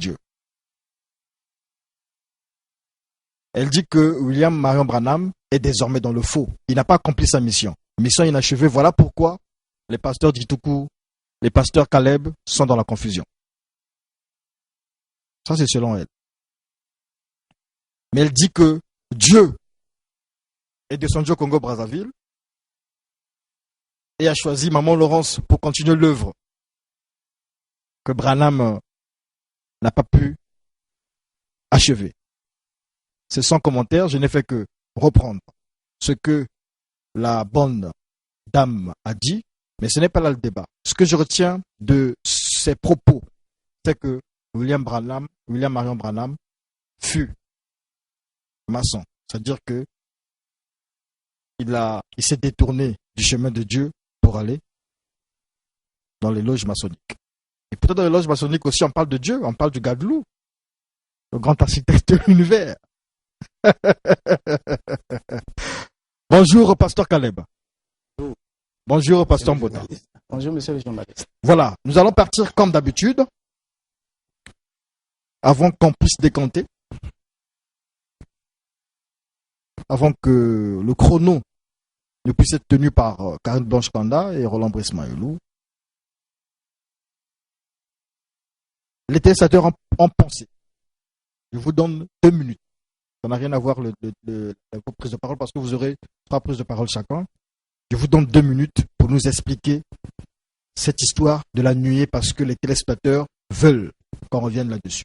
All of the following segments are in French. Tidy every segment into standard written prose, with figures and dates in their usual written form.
Dieu. Elle dit que William Marion Branham est désormais dans le faux. Il n'a pas accompli sa mission. Mission inachevée. Voilà pourquoi les pasteurs d'Ituku, les pasteurs Caleb sont dans la confusion. Ça, c'est selon elle. Mais elle dit que Dieu est descendu au Congo-Brazzaville et a choisi Maman Laurence pour continuer l'œuvre que Branham n'a pas pu achever. C'est sans commentaire, je n'ai fait que reprendre ce que la bonne dame a dit, mais ce n'est pas là le débat. Ce que je retiens de ses propos, c'est que William Marion Branham fut maçon. C'est-à-dire que il s'est détourné du chemin de Dieu pour aller dans les loges maçonniques. Et pourtant dans les loges maçonniques aussi, on parle de Dieu, on parle du Gadlou, le grand architecte de l'univers. Bonjour, pasteur Caleb. Bonjour, pasteur Mbota. Bonjour, monsieur le journaliste. Voilà, nous allons partir comme d'habitude, avant qu'on puisse décanter, avant que le chrono ne puisse être tenu par Karine Blanche-Kanda et Roland Brice-Maïlou. Les téléspectateurs en pensée. Je vous donne 2 minutes. Ça n'a rien à voir avec la prise de parole parce que vous aurez 3 prises de parole chacun. Je vous donne 2 minutes pour nous expliquer cette histoire de la nuée parce que les téléspectateurs veulent qu'on revienne là-dessus.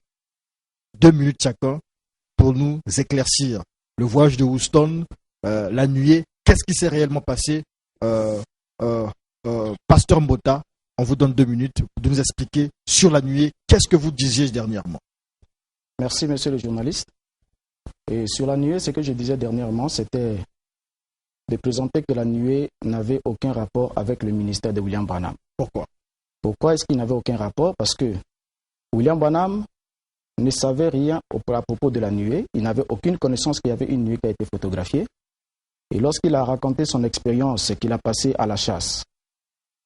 2 minutes chacun pour nous éclaircir le voyage de Houston, la nuée, qu'est-ce qui s'est réellement passé. Pasteur Mbota, on vous donne 2 minutes pour nous expliquer sur la nuée, qu'est-ce que vous disiez dernièrement. Merci, monsieur le journaliste. Et sur la nuée, ce que je disais dernièrement, c'était de présenter que la nuée n'avait aucun rapport avec le ministère de William Branham. Pourquoi? Pourquoi est-ce qu'il n'avait aucun rapport? Parce que William Branham ne savait rien à propos de la nuée. Il n'avait aucune connaissance qu'il y avait une nuée qui a été photographiée. Et lorsqu'il a raconté son expérience qu'il a passée à la chasse,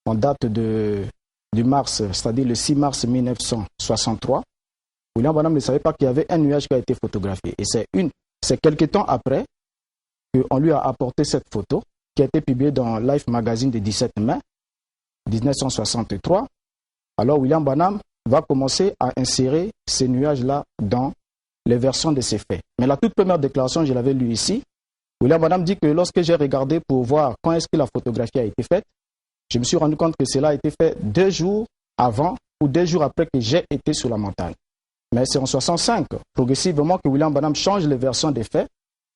en date du mars, c'est-à-dire le 6 mars 1963, William Branham ne savait pas qu'il y avait un nuage qui a été photographié. Et c'est quelques temps après qu'on lui a apporté cette photo qui a été publiée dans Life Magazine le 17 mai 1963. Alors William Branham va commencer à insérer ces nuages-là dans les versions de ses faits. Mais la toute première déclaration, je l'avais lue ici, William Branham dit que lorsque j'ai regardé pour voir quand est-ce que la photographie a été faite, je me suis rendu compte que cela a été fait 2 jours avant ou 2 jours après que j'ai été sur la montagne. Mais c'est en 65, progressivement, que William Branham change les versions des faits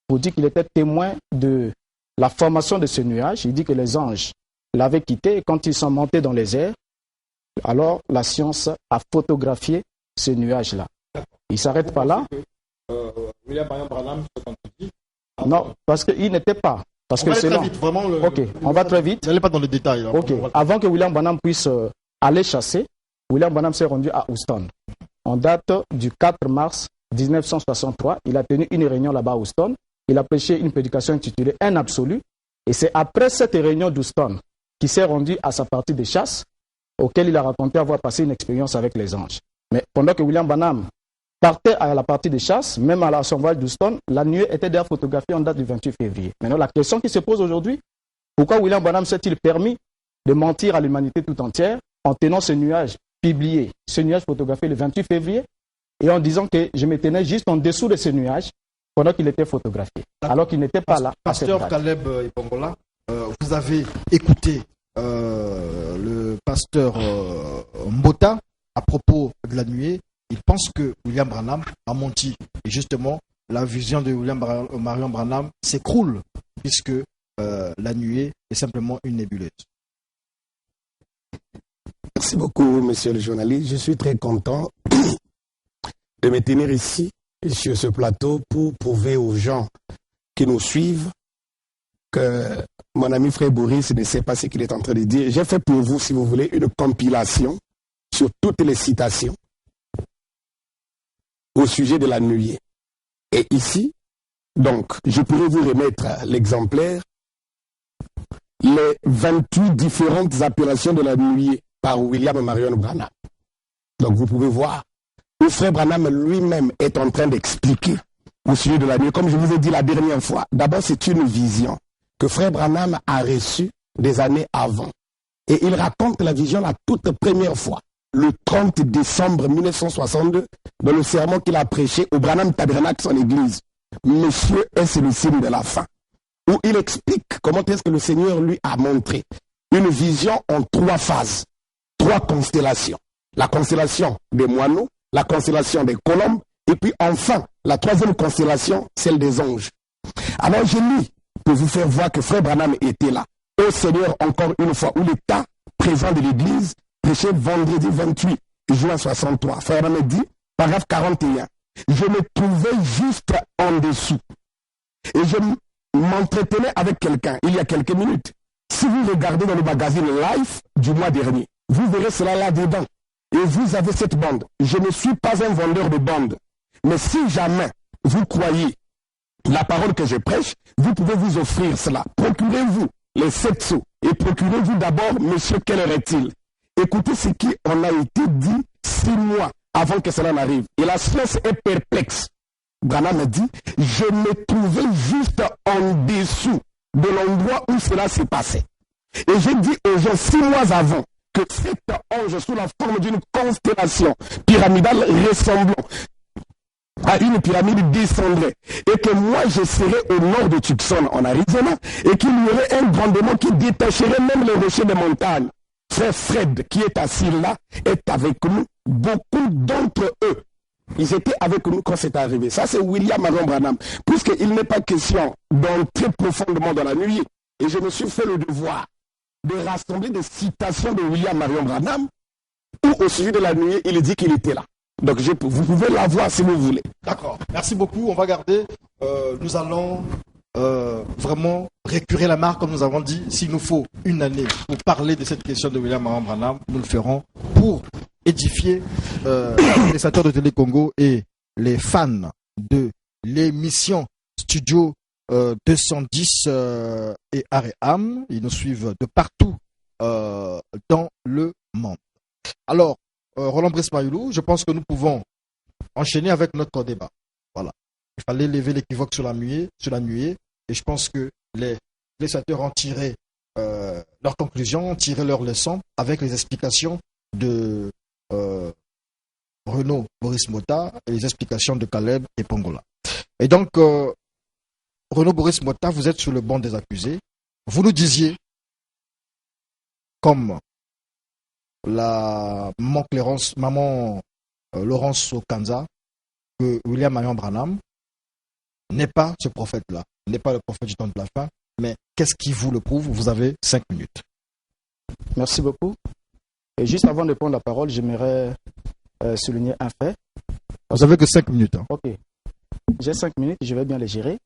pour dire qu'il était témoin de la formation de ce nuage. Il dit que les anges l'avaient quitté et quand ils sont montés dans les airs, alors la science a photographié ce nuage-là. Il ne s'arrête pas là. William Marion Branham se contredit. Non, parce qu'il n'était pas. Parce que c'est long. Ok, on va très vite. N'allez pas dans les détails. Ok, avant que William Branham puisse aller chasser, William Branham s'est rendu à Houston. En date du 4 mars 1963, il a tenu une réunion là-bas à Houston. Il a prêché une prédication intitulée Un absolu. Et c'est après cette réunion d'Houston qu'il s'est rendu à sa partie de chasse, auquel il a raconté avoir passé une expérience avec les anges. Mais pendant que William Branham partait à la partie de chasse, même à son voyage d'Houston, la nuée était déjà photographiée en date du 28 février. Maintenant, la question qui se pose aujourd'hui, pourquoi William Branham s'est-il permis de mentir à l'humanité tout entière en tenant ce nuage publié, ce nuage photographié le 28 février, et en disant que je me tenais juste en dessous de ce nuage pendant qu'il était photographié, alors qu'il n'était pas là. Pasteur Caleb Ipongola, vous avez écouté le pasteur Mbota à propos de la nuée. Il pense que William Branham a menti. Et justement, la vision de William Marion Branham s'écroule puisque la nuée est simplement une nébuleuse. Merci beaucoup, monsieur le journaliste. Je suis très content de me tenir ici, sur ce plateau, pour prouver aux gens qui nous suivent que mon ami frère Boris ne sait pas ce qu'il est en train de dire. J'ai fait pour vous, si vous voulez, une compilation sur toutes les citations au sujet de la nuée. Et ici, donc, je pourrais vous remettre l'exemplaire, les 28 différentes appellations de la nuée par William Marion Branham. Donc vous pouvez voir où Frère Branham lui-même est en train d'expliquer au sujet de la nuit. Comme je vous ai dit la dernière fois, d'abord c'est une vision que Frère Branham a reçue des années avant. Et il raconte la vision la toute première fois, le 30 décembre 1962, dans le sermon qu'il a prêché au Branham Tabernacle, son église. Monsieur, est-ce le signe de la fin? Où il explique comment est-ce que le Seigneur lui a montré une vision en 3 phases, 3 constellations. La constellation des moineaux, la constellation des colombes, et puis enfin, la 3e constellation, celle des anges. Alors je lis pour vous faire voir que Frère Branham était là. Au Seigneur, encore une fois, où l'état présent de l'Église, prêché vendredi 28 juin 63. Frère Branham dit, paragraphe 41, je me trouvais juste en dessous. Et je m'entretenais avec quelqu'un il y a quelques minutes. Si vous regardez dans le magazine Life du mois dernier, vous verrez cela là-dedans. Et vous avez cette bande. Je ne suis pas un vendeur de bande. Mais si jamais vous croyez la parole que je prêche, vous pouvez vous offrir cela. Procurez-vous les 7 sous et procurez-vous d'abord, monsieur, quelle heure est-il? Écoutez ce qui en a été dit 6 mois avant que cela n'arrive. Et la science est perplexe. Branham a dit, je me trouvais juste en dessous de l'endroit où cela s'est passé. Et j'ai dit aux gens 6 mois avant que cet ange sous la forme d'une constellation pyramidale ressemblant à une pyramide descendrait et que moi je serais au nord de Tucson en Arizona et qu'il y aurait un grondement qui détacherait même les rochers des montagnes. Frère Fred qui est assis là est avec nous. Beaucoup d'entre eux, ils étaient avec nous quand c'est arrivé. Ça c'est William Marion Branham. Puisqu'il n'est pas question d'entrer profondément dans la nuit, et je me suis fait le devoir de rassembler des citations de William Marion Branham où au sujet de la nuit il dit qu'il était là. Donc vous pouvez la voir si vous voulez. D'accord. Merci beaucoup. On va garder. Nous allons vraiment récurer la marque, comme nous avons dit. S'il nous faut une année pour parler de cette question de William Marion Branham, nous le ferons pour édifier les sénateurs de Télé Congo et les fans de l'émission Studio 210 et Aréam. Ils nous suivent de partout dans le monde. Alors, Roland Brice Mayoulou, je pense que nous pouvons enchaîner avec notre débat. Voilà. Il fallait lever l'équivoque sur la nuée, et je pense que les législateurs ont tiré leurs conclusions, ont tiré leurs leçons avec les explications de Renaud Boris Mota et les explications de Caleb et Pongola. Et donc, Renaud Boris Mota, vous êtes sur le banc des accusés. Vous nous disiez, comme la maman Laurence Okanza, que William Marion Branham n'est pas ce prophète-là, n'est pas le prophète du temps de la fin, mais qu'est-ce qui vous le prouve? Vous avez 5 minutes. Merci beaucoup. Et juste avant de prendre la parole, j'aimerais souligner un fait. Vous n'avez que 5 minutes. Hein. Ok. J'ai 5 minutes, je vais bien les gérer.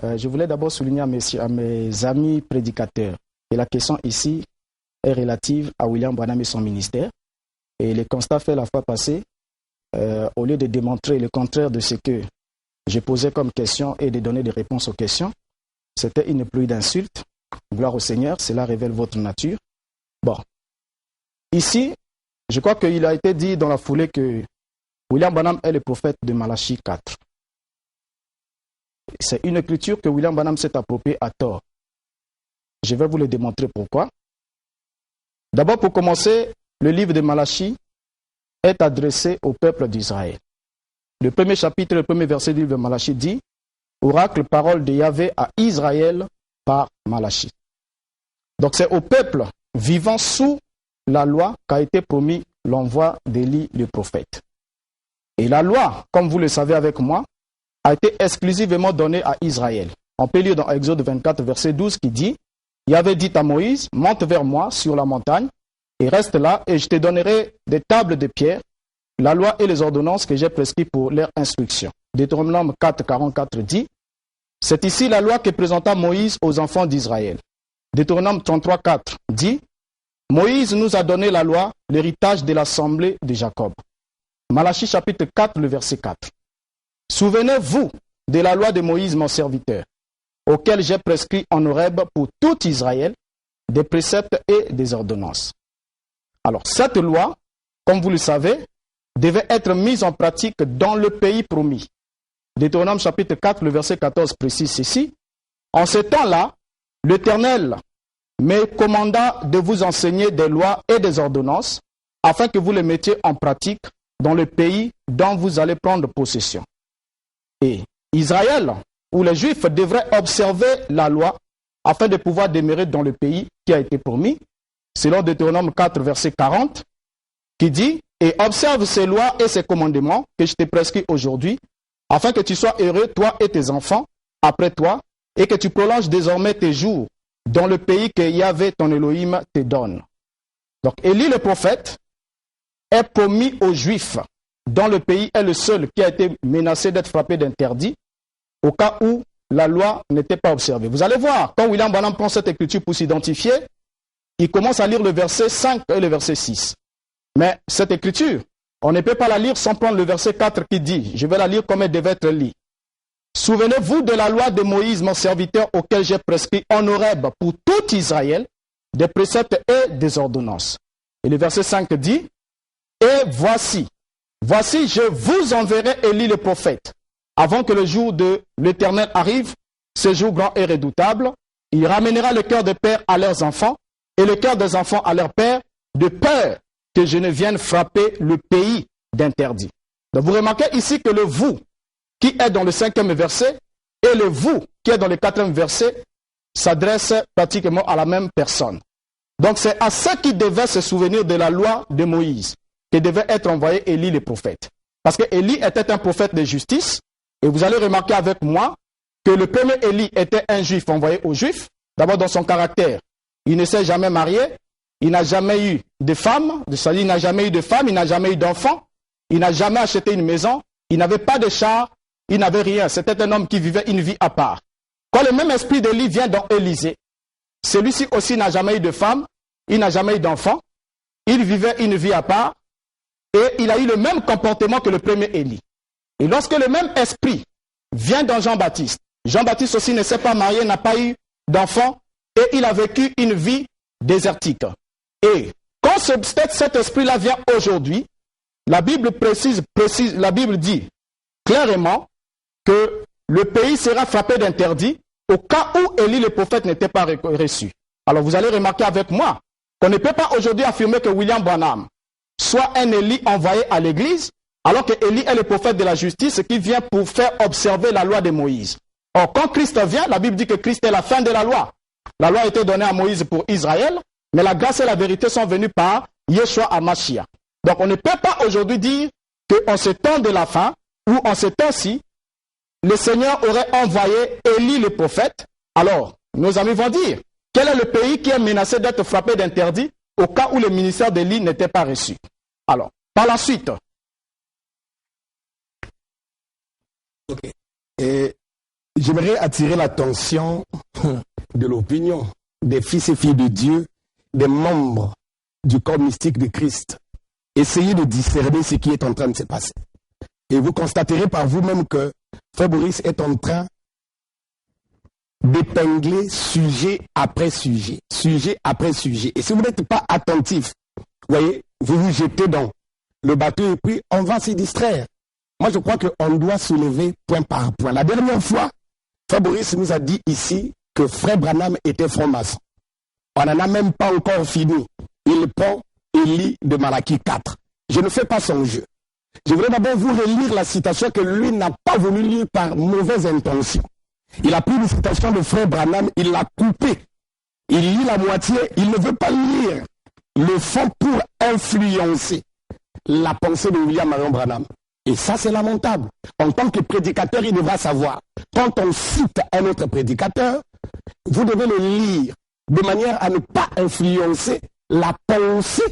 Je voulais d'abord souligner à mes amis prédicateurs. Et la question ici est relative à William Branham et son ministère. Et les constats faits la fois passée, au lieu de démontrer le contraire de ce que j'ai posé comme question et de donner des réponses aux questions, c'était une pluie d'insultes. Gloire au Seigneur, cela révèle votre nature. Bon. Ici, je crois qu'il a été dit dans la foulée que William Branham est le prophète de Malachie 4. C'est une écriture que William Branham s'est appropriée à tort. Je vais vous le démontrer pourquoi. D'abord, pour commencer, le livre de Malachie est adressé au peuple d'Israël. Le premier chapitre, le premier verset du livre de Malachie dit « Oracle, parole de Yahvé à Israël par Malachie ». Donc c'est au peuple vivant sous la loi qu'a été promis l'envoi d'Élie le prophète. Et la loi, comme vous le savez avec moi, a été exclusivement donnée à Israël. On peut lire dans Exode 24, verset 12 qui dit « Yahvé dit à Moïse, monte vers moi sur la montagne et reste là et je te donnerai des tables de pierre, la loi et les ordonnances que j'ai prescrites pour leur instruction. » Deutéronome 4, 44 dit « C'est ici la loi que présenta Moïse aux enfants d'Israël. » Deutéronome 33, 4 dit « Moïse nous a donné la loi, l'héritage de l'assemblée de Jacob. » Malachie chapitre 4, le verset 4. « Souvenez-vous de la loi de Moïse mon serviteur, auquel j'ai prescrit en Horeb pour tout Israël des préceptes et des ordonnances. » Alors cette loi, comme vous le savez, devait être mise en pratique dans le pays promis. Deutéronome chapitre 4, le verset 14 précise ceci. En ce temps-là, l'Éternel me commanda de vous enseigner des lois et des ordonnances afin que vous les mettiez en pratique dans le pays dont vous allez prendre possession. Et Israël, ou les Juifs, devraient observer la loi afin de pouvoir demeurer dans le pays qui a été promis, selon Deutéronome 4, verset 40, qui dit « Et observe ces lois et ces commandements que je t'ai prescrits aujourd'hui, afin que tu sois heureux, toi et tes enfants, après toi, et que tu prolonges désormais tes jours dans le pays que Yahvé, ton Elohim, te donne. » Donc Élie le prophète est promis aux Juifs, dont le pays est le seul qui a été menacé d'être frappé d'interdit, au cas où la loi n'était pas observée. Vous allez voir, quand William Branham prend cette écriture pour s'identifier, il commence à lire le verset 5 et le verset 6. Mais cette écriture, on ne peut pas la lire sans prendre le verset 4 qui dit, je vais la lire comme elle devait être lue. Souvenez-vous de la loi de Moïse, mon serviteur, auquel j'ai prescrit en Horeb pour tout Israël, des préceptes et des ordonnances. Et le verset 5 dit, et voici, je vous enverrai Élie le prophète, avant que le jour de l'Éternel arrive, ce jour grand et redoutable. Il ramènera le cœur des pères à leurs enfants, et le cœur des enfants à leurs pères, de peur que je ne vienne frapper le pays d'interdit. Donc vous remarquez ici que le vous, qui est dans le 5e verset, et le vous, qui est dans le 4e verset, s'adresse pratiquement à la même personne. Donc c'est à ceux qui devaient se souvenir de la loi de Moïse que devait être envoyé Élie le prophète. Parce que Élie était un prophète de justice, et vous allez remarquer avec moi que le premier Élie était un juif envoyé aux juifs, d'abord dans son caractère. Il ne s'est jamais marié, il n'a jamais eu de femme, c'est-à-dire il n'a jamais eu de femme, il n'a jamais eu d'enfant, il n'a jamais acheté une maison, il n'avait pas de char, il n'avait rien. C'était un homme qui vivait une vie à part. Quand le même esprit d'Élie vient dans Élysée, celui-ci aussi n'a jamais eu de femme, il n'a jamais eu d'enfant, il vivait une vie à part, et il a eu le même comportement que le premier Élie. Et lorsque le même esprit vient dans Jean-Baptiste, Jean-Baptiste aussi ne s'est pas marié, n'a pas eu d'enfant, et il a vécu une vie désertique. Et quand cet esprit-là vient aujourd'hui, la Bible la Bible dit clairement que le pays sera frappé d'interdit au cas où Élie le prophète n'était pas reçu. Alors vous allez remarquer avec moi qu'on ne peut pas aujourd'hui affirmer que William Branham soit un Élie envoyé à l'église, alors que Élie est le prophète de la justice qui vient pour faire observer la loi de Moïse. Or, quand Christ vient, la Bible dit que Christ est la fin de la loi. La loi a été donnée à Moïse pour Israël, mais la grâce et la vérité sont venues par Yeshua HaMashiach. Donc on ne peut pas aujourd'hui dire qu'en ce temps de la fin, ou en ce temps-ci, le Seigneur aurait envoyé Élie le prophète. Alors, nos amis vont dire, quel est le pays qui est menacé d'être frappé d'interdit au cas où le ministère d'Élie n'était pas reçu? Alors, par la suite. Okay. Et j'aimerais attirer l'attention de l'opinion des fils et filles de Dieu, des membres du corps mystique de Christ. Essayez de discerner ce qui est en train de se passer. Et vous constaterez par vous-même que Frère Boris est en train d'épingler sujet après sujet, sujet après sujet. Et si vous n'êtes pas attentif, vous voyez, vous vous jetez dans le bateau et puis on va se distraire. Moi, je crois qu'on doit soulever point par point. La dernière fois, Frère Boris nous a dit ici que Frère Branham était franc-maçon. On n'en a même pas encore fini. Il prend Élie de Malachie 4. Je ne fais pas son jeu. Je voudrais d'abord vous relire la citation que lui n'a pas voulu lire par mauvaise intention. Il a pris une citation de Frère Branham, il l'a coupée. Il lit la moitié, il ne veut pas lire le fond pour influencer la pensée de William Marion Branham. Et ça, c'est lamentable. En tant que prédicateur, il devra savoir. Quand on cite un autre prédicateur, vous devez le lire de manière à ne pas influencer la pensée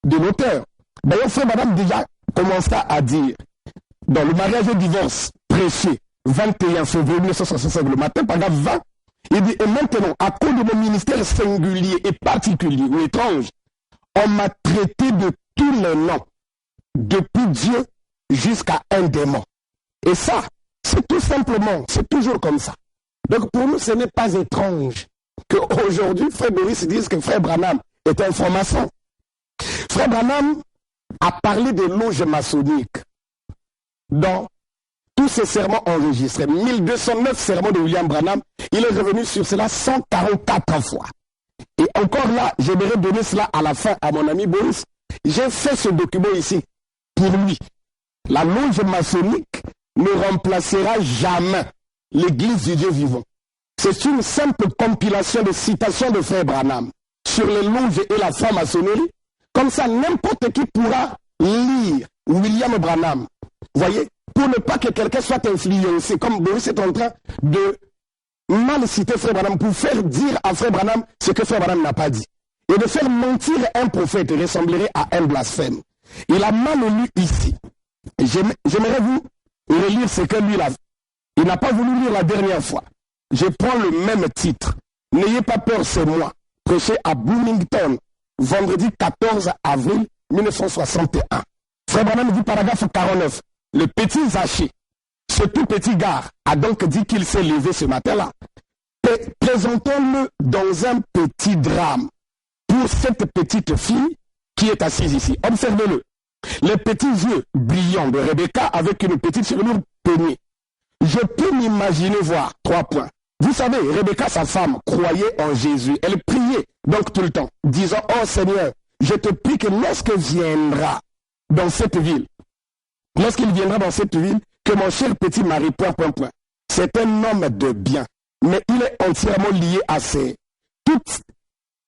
de l'auteur. D'ailleurs, Frère Branham déjà commença à dire, dans le mariage et divorce précieux, 21 février 1965, le matin, paragraphe 20, il dit, et maintenant, à cause de mon ministère singulier et particulier ou étrange, on m'a traité de tous les noms, depuis Dieu jusqu'à un démon. Et ça, c'est tout simplement, c'est toujours comme ça. Donc pour nous, ce n'est pas étrange qu'aujourd'hui, Frère Boris dise que Frère Branham est un franc-maçon. Frère Branham a parlé des loges maçonniques dans tous ces sermons enregistrés. 1209 sermons de William Branham, il est revenu sur cela 144 fois. Et encore là, j'aimerais donner cela à la fin à mon ami Boris. J'ai fait ce document ici pour lui. La loge maçonnique ne remplacera jamais l'Église du Dieu vivant. C'est une simple compilation de citations de Frère Branham sur les loges et la franc-maçonnerie. Comme ça, n'importe qui pourra lire William Branham. Vous voyez, pour ne pas que quelqu'un soit influencé, comme Boris est en train de mal citer Frère Branham, pour faire dire à Frère Branham ce que Frère Branham n'a pas dit. Et de faire mentir un prophète ressemblerait à un blasphème. Il a mal lu ici. J'aimerais vous relire ce que lui a fait. Il n'a pas voulu lire la dernière fois. Je prends le même titre. N'ayez pas peur, c'est moi. Prêché à Bloomington, vendredi 14 avril 1961. Frère Branham dit paragraphe 49. Le petit Zaché, ce tout petit gars, a donc dit qu'il s'est levé ce matin-là. Présentons-le dans un petit drame pour cette petite fille qui est assise ici. Observez-le. Les petits yeux brillants de Rebecca avec une petite chevelure peignée. Je peux m'imaginer voir 3 points. Vous savez, Rebecca, sa femme, croyait en Jésus. Elle priait donc tout le temps, disant, oh Seigneur, je te prie que lorsqu'il viendra dans cette ville, que mon cher petit mari, c'est un homme de bien, mais il est entièrement lié à toutes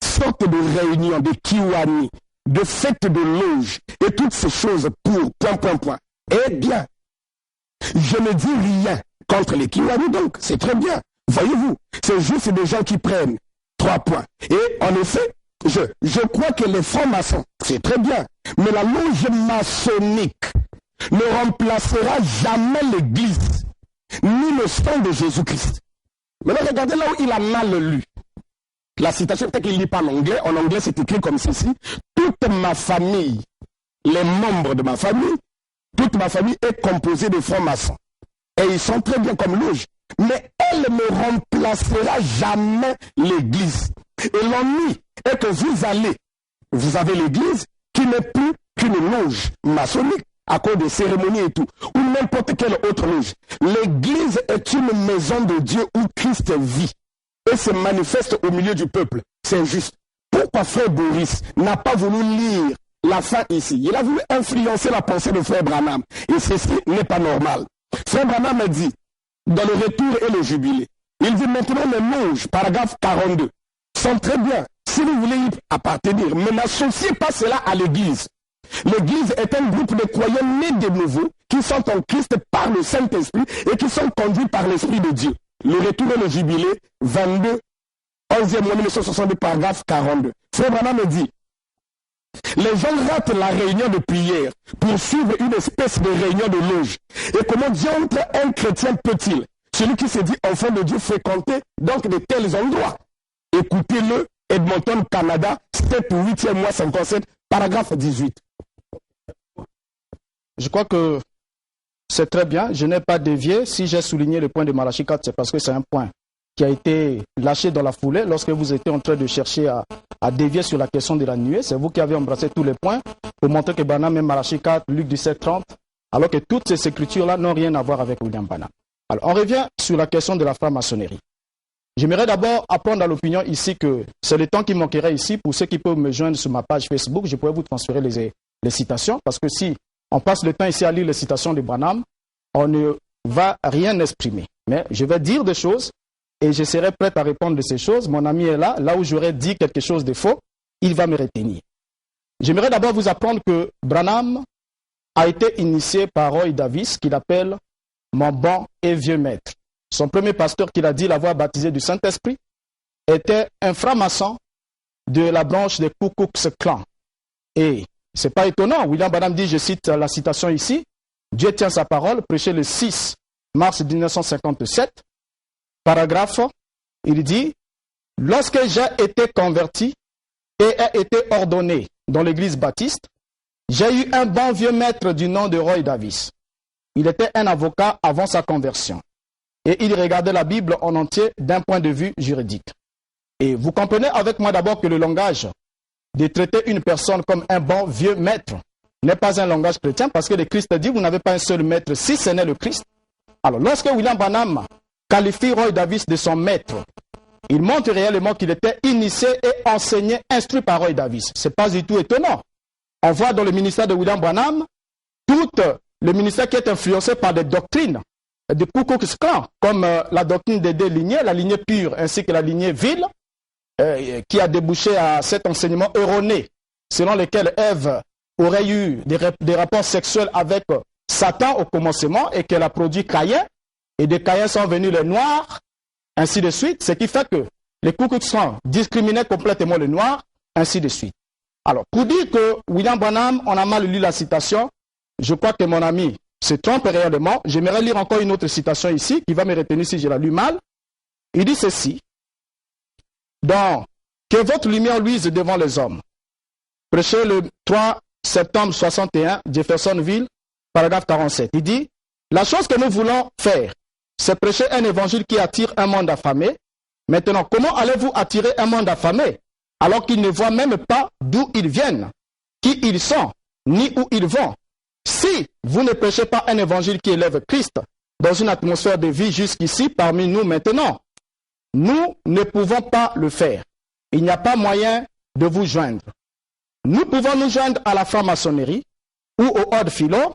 sortes de réunions, de kiwani, de fêtes de loge, et toutes ces choses pour, Eh bien, je ne dis rien contre les kiwani, donc, c'est très bien. Voyez-vous, c'est juste des gens qui prennent 3 points. Et en effet, je crois que les francs-maçons, c'est très bien, mais la loge maçonnique ne remplacera jamais l'Église, ni le sang de Jésus-Christ. Maintenant, regardez là où il a mal lu. La citation, peut-être qu'il ne lit pas l'anglais. En anglais, c'est écrit comme ceci. Toute ma famille, les membres de ma famille, toute ma famille est composée de francs-maçons. Et ils sont très bien comme loge. Mais elle ne remplacera jamais l'Église. Et l'ennui est que vous avez l'Église qui n'est plus qu'une loge maçonnique à cause des cérémonies et tout, ou n'importe quelle autre loge. L'Église est une maison de Dieu où Christ vit et se manifeste au milieu du peuple. C'est injuste. Pourquoi Frère Boris n'a pas voulu lire la fin ici? Il a voulu influencer la pensée de Frère Branham. Et ceci n'est pas normal. Frère Branham a dit, dans le retour et le jubilé, il dit maintenant les loges, paragraphe 42, sont très bien, si vous voulez y appartenir, mais n'associez pas cela à l'Église. L'Église est un groupe de croyants nés de nouveau, qui sont en Christ par le Saint-Esprit et qui sont conduits par l'Esprit de Dieu. Le retour et le jubilé, 22, 11e mois 1962, paragraphe 42. Frère Branham me dit, les gens ratent la réunion de prière pour suivre une espèce de réunion de loge. Et comment diantre un chrétien peut-il, celui qui se dit enfant de Dieu, fréquenter donc de tels endroits? Écoutez-le, Edmonton, Canada, 7 ou 8e mois 57, paragraphe 18. Je crois que c'est très bien. Je n'ai pas dévié. Si j'ai souligné le point de Malachie 4, c'est parce que c'est un point qui a été lâché dans la foulée lorsque vous étiez en train de chercher à dévier sur la question de la nuée. C'est vous qui avez embrassé tous les points pour montrer que Branham est Malachie 4, Luc 17, 30, alors que toutes ces écritures-là n'ont rien à voir avec William Branham. Alors, on revient sur la question de la franc-maçonnerie. J'aimerais d'abord apprendre à l'opinion ici que c'est le temps qui manquerait ici. Pour ceux qui peuvent me joindre sur ma page Facebook, je pourrais vous transférer les citations, parce que si on passe le temps ici à lire les citations de Branham, on ne va rien exprimer. Mais je vais dire des choses et je serai prêt à répondre de ces choses. Mon ami est là. Là où j'aurais dit quelque chose de faux, il va me retenir. J'aimerais d'abord vous apprendre que Branham a été initié par Roy Davis, qu'il appelle mon bon et vieux maître. Son premier pasteur qu'il a dit l'avoir baptisé du Saint-Esprit était un franc-maçon de la branche des Ku Klux Klan. Et c'est pas étonnant. William Branham dit, je cite la citation ici, Dieu tient sa parole, prêché le 6 mars 1957, paragraphe, il dit, lorsque j'ai été converti et ai été ordonné dans l'église baptiste, j'ai eu un bon vieux maître du nom de Roy Davis. Il était un avocat avant sa conversion. Et il regardait la Bible en entier d'un point de vue juridique. Et vous comprenez avec moi d'abord que le langage de traiter une personne comme un bon vieux maître n'est pas un langage chrétien parce que le Christ dit, vous n'avez pas un seul maître si ce n'est le Christ. Alors, lorsque William Branham qualifie Roy Davis de son maître, il montre réellement qu'il était initié et enseigné, instruit par Roy Davis. Ce n'est pas du tout étonnant. On voit dans le ministère de William Branham, tout le ministère qui est influencé par des doctrines de Ku Klux Klan, comme la doctrine des deux lignées, la lignée pure ainsi que la lignée vile, qui a débouché à cet enseignement erroné, selon lequel Ève aurait eu des rapports sexuels avec Satan au commencement et qu'elle a produit Caïn, et de Caïn sont venus les Noirs, ainsi de suite, ce qui fait que les Ku Klux Klan discriminaient complètement les Noirs, ainsi de suite. Alors, pour dire que William Branham, on a mal lu la citation, je crois que mon ami se trompe réellement. J'aimerais lire encore une autre citation ici, qui va me retenir si je la lu mal. Il dit ceci, donc, que votre lumière luise devant les hommes. Prêché le 3 septembre 61, Jeffersonville, paragraphe 47. Il dit, la chose que nous voulons faire, c'est prêcher un évangile qui attire un monde affamé. Maintenant, comment allez-vous attirer un monde affamé alors qu'ils ne voient même pas d'où ils viennent, qui ils sont, ni où ils vont? Si vous ne prêchez pas un évangile qui élève Christ dans une atmosphère de vie jusqu'ici parmi nous maintenant, nous ne pouvons pas le faire. Il n'y a pas moyen de vous joindre. Nous pouvons nous joindre à la franc-maçonnerie ou au Odd Philo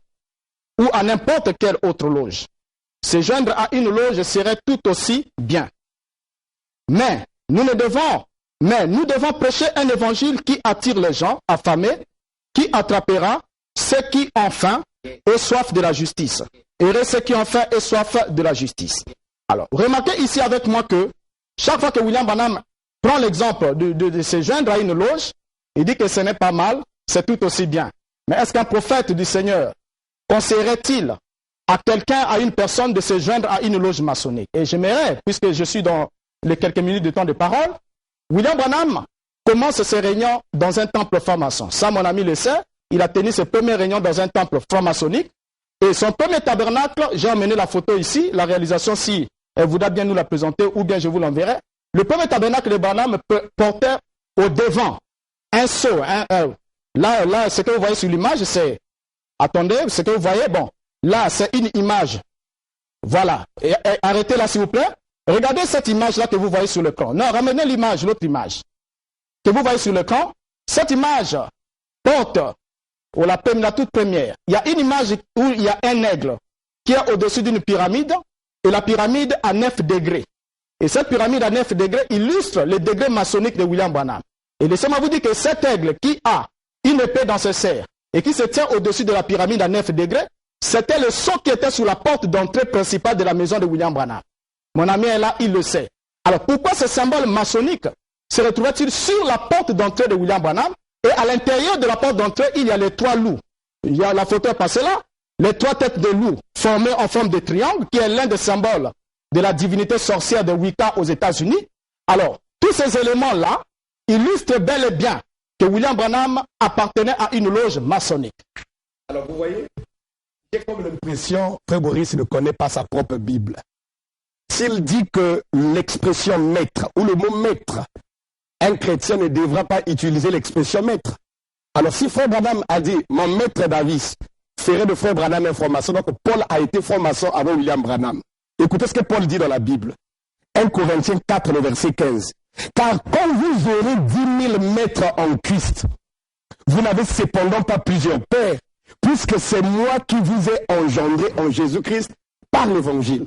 ou à n'importe quelle autre loge. Se joindre à une loge serait tout aussi bien. Mais nous devons prêcher un évangile qui attire les gens affamés, qui attrapera ceux qui ont faim et soif de la justice. Et ceux qui ont faim et soif de la justice. Alors, remarquez ici avec moi que chaque fois que William Branham prend l'exemple de se joindre à une loge, il dit que ce n'est pas mal, c'est tout aussi bien. Mais est-ce qu'un prophète du Seigneur conseillerait-il à quelqu'un, à une personne de se joindre à une loge maçonnique? Et j'aimerais, puisque je suis dans les quelques minutes de temps de parole, William Branham commence ses réunions dans un temple franc-maçon. Ça, mon ami le sait, il a tenu ses premières réunions dans un temple franc-maçonnique. Et son premier tabernacle, j'ai emmené la photo ici, la réalisation, si elle voudra bien nous la présenter, ou bien je vous l'enverrai. Le premier tabernacle de Branham portait au devant un seau. Là, ce que vous voyez sur l'image, c'est... Attendez, ce que vous voyez, bon, là, c'est une image. Voilà. Et arrêtez là, s'il vous plaît. Regardez cette image-là que vous voyez sur l'écran. Non, ramenez l'image, l'autre image. Que vous voyez sur l'écran. Cette image porte, ou la toute première, il y a une image où il y a un aigle qui est au-dessus d'une pyramide, et la pyramide à 9 degrés. Et cette pyramide à 9 degrés illustre les degrés maçonniques de William Branham. Et laissez-moi vous dire que cet aigle qui a une épée dans ses serres et qui se tient au-dessus de la pyramide à 9 degrés, c'était le sceau qui était sous la porte d'entrée principale de la maison de William Branham. Mon ami est là, il le sait. Alors pourquoi ce symbole maçonnique se retrouvait-il sur la porte d'entrée de William Branham? Et à l'intérieur de la porte d'entrée, il y a les 3 loups. Il y a la photo passée là. Les 3 têtes de loups formées en forme de triangle, qui est l'un des symboles de la divinité sorcière de Wicca aux États-Unis. Alors, tous ces éléments-là illustrent bel et bien que William Branham appartenait à une loge maçonnique. Alors, vous voyez, j'ai comme l'impression que Frère Boris ne connaît pas sa propre Bible. S'il dit que l'expression maître, ou le mot maître, un chrétien ne devra pas utiliser l'expression maître. Alors, si Frère Branham a dit, mon maître Davis ferait de Frère Branham un franc-maçon, donc Paul a été franc-maçon avant William Branham. Écoutez ce que Paul dit dans la Bible. 1 Corinthiens 4, le verset 15. Car quand vous aurez 10 000 maîtres en Christ, vous n'avez cependant pas plusieurs pères, puisque c'est moi qui vous ai engendré en Jésus-Christ par l'évangile.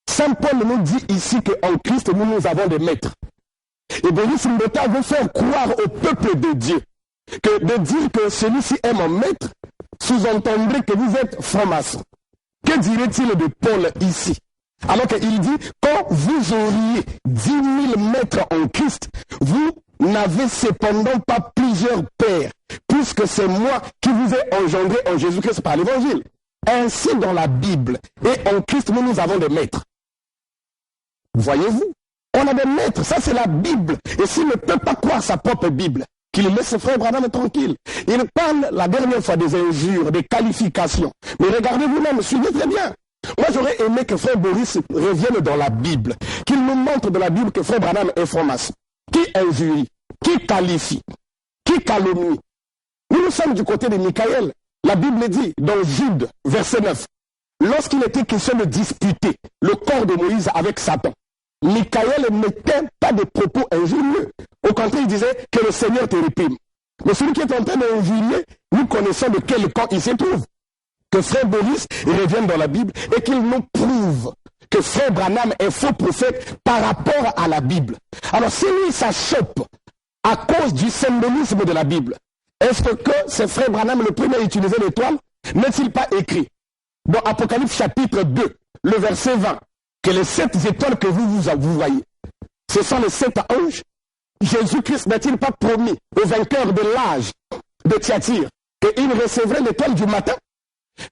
Saint Paul nous dit ici qu'en Christ, nous avons des maîtres. Et Boris Mbota veut faire croire au peuple de Dieu que de dire que celui-ci est mon maître, sous-entendrait que vous êtes franc-maçon. Que dirait-il de Paul ici? Alors qu'il dit, quand vous auriez 10 000 maîtres en Christ, vous n'avez cependant pas plusieurs pères, puisque c'est moi qui vous ai engendré en Jésus-Christ par l'évangile. Ainsi dans la Bible, et en Christ, nous avons des maîtres. Voyez-vous? On a des maîtres, ça c'est la Bible. Et s'il ne peut pas croire sa propre Bible, qu'il laisse Frère Branham tranquille. Il parle la dernière fois des injures, des qualifications. Mais regardez vous-même, suivez très bien. Moi j'aurais aimé que Frère Boris revienne dans la Bible, qu'il nous montre de la Bible que Frère Branham est franc-maçon. Qui injurie, qui qualifie, qui calomnie. Nous sommes du côté de Michaël. La Bible dit dans Jude, verset 9, lorsqu'il était question de disputer le corps de Moïse avec Satan, Michaël n'était pas des propos injurieux. Au contraire, il disait que le Seigneur te réprime. Mais celui qui est en train d'injurier, nous connaissons de quel camp il se trouve. Que frère Boris revienne dans la Bible et qu'il nous prouve que frère Branham est faux prophète par rapport à la Bible. Alors si lui s'achoppe à cause du symbolisme de la Bible, est-ce que c'est frère Branham le premier à utiliser l'étoile? N'est-il pas écrit dans Apocalypse chapitre 2, le verset 20, que les 7 étoiles que vous voyez, ce sont les 7 anges? Jésus-Christ n'a-t-il pas promis au vainqueur de l'âge de Thyatire qu'il recevrait l'étoile du matin?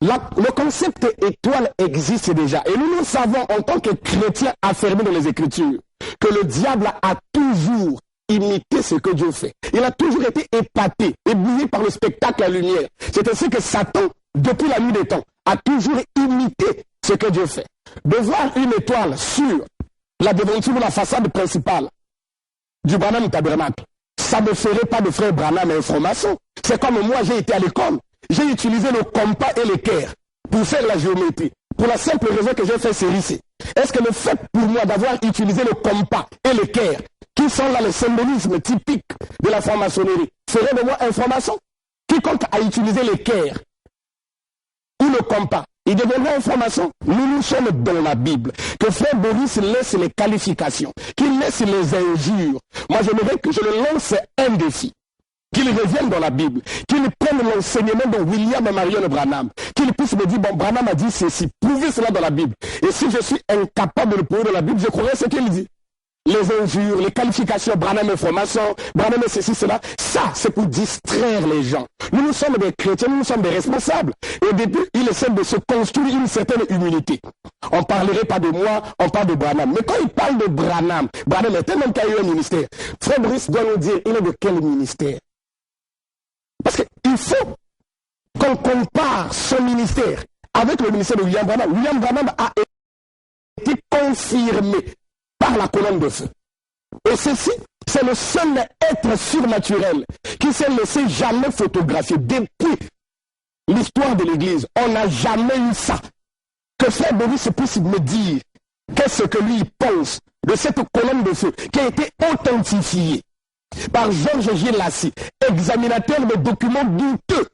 Le concept étoile existe déjà. Et nous savons en tant que chrétiens affirmés dans les Écritures que le diable a toujours imité ce que Dieu fait. Il a toujours été épaté, ébloui par le spectacle à lumière. C'est ainsi que Satan, depuis la nuit des temps, a toujours imité ce que Dieu fait. De voir une étoile sur la devanture ou la façade principale du Branham Tabernacle, ça ne ferait pas de frère Branham un franc-maçon. C'est comme moi, j'ai été à l'école. J'ai utilisé le compas et l'équerre pour faire la géométrie. Pour la simple raison que j'ai fait CRIC. Est-ce que le fait pour moi d'avoir utilisé le compas et l'équerre, qui sont là les symbolismes typiques de la franc-maçonnerie, ferait de moi un franc-maçon? Quiconque a utilisé l'équerre ou le compas, il deviendrait un franc-maçon. Nous sommes dans la Bible. Que frère Boris laisse les qualifications, qu'il laisse les injures. Moi, j'aimerais que je le lance un défi. Qu'il revienne dans la Bible, qu'il prenne l'enseignement de William et Marion Branham, qu'il puisse me dire, bon, Branham a dit ceci, prouvez cela dans la Bible. Et si je suis incapable de le prouver dans la Bible, je croirais ce qu'il dit. Les injures, les qualifications, Branham est franc-maçon, Branham est ceci, cela, ça, c'est pour distraire les gens. Nous sommes des chrétiens, nous sommes des responsables. Et au début, il essaie de se construire une certaine humilité. On ne parlerait pas de moi, on parle de Branham. Mais quand il parle de Branham, Branham est un homme qui a eu un ministère. Frère Brice doit nous dire, il est de quel ministère? Parce qu'il faut qu'on compare son ministère avec le ministère de William Branham. William Branham a été confirmé par la colonne de feu. Et ceci, c'est le seul être surnaturel qui s'est laissé jamais photographier. Depuis l'histoire de l'Église, on n'a jamais eu ça. Que frère Boris puisse me dire qu'est-ce que lui pense de cette colonne de feu qui a été authentifiée par Georges G. Lassie, examinateur de documents douteux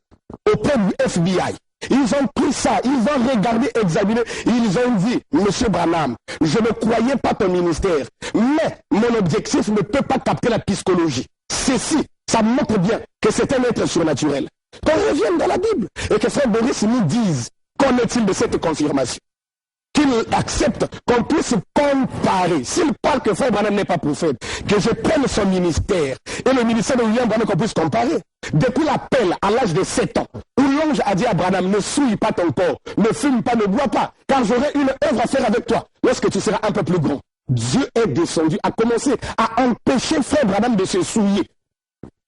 auprès du FBI. Ils ont pris ça, ils ont regardé, examiné, ils ont dit, Monsieur Branham, je ne croyais pas ton ministère, mais mon objectif ne peut pas capter la psychologie. Ceci, ça montre bien que c'est un être surnaturel. Qu'on revienne dans la Bible et que frère Boris nous dise, qu'en est-il de cette confirmation? Qu'il accepte qu'on puisse comparer. S'il parle que frère Branham n'est pas prophète, que je prenne son ministère et le ministère de William Branham qu'on puisse comparer. Depuis l'appel à l'âge de 7 ans, où l'ange a dit à Branham, ne souille pas ton corps, ne fume pas, ne bois pas, car j'aurai une œuvre à faire avec toi lorsque tu seras un peu plus grand. Dieu est descendu, a commencé à empêcher frère Branham de se souiller.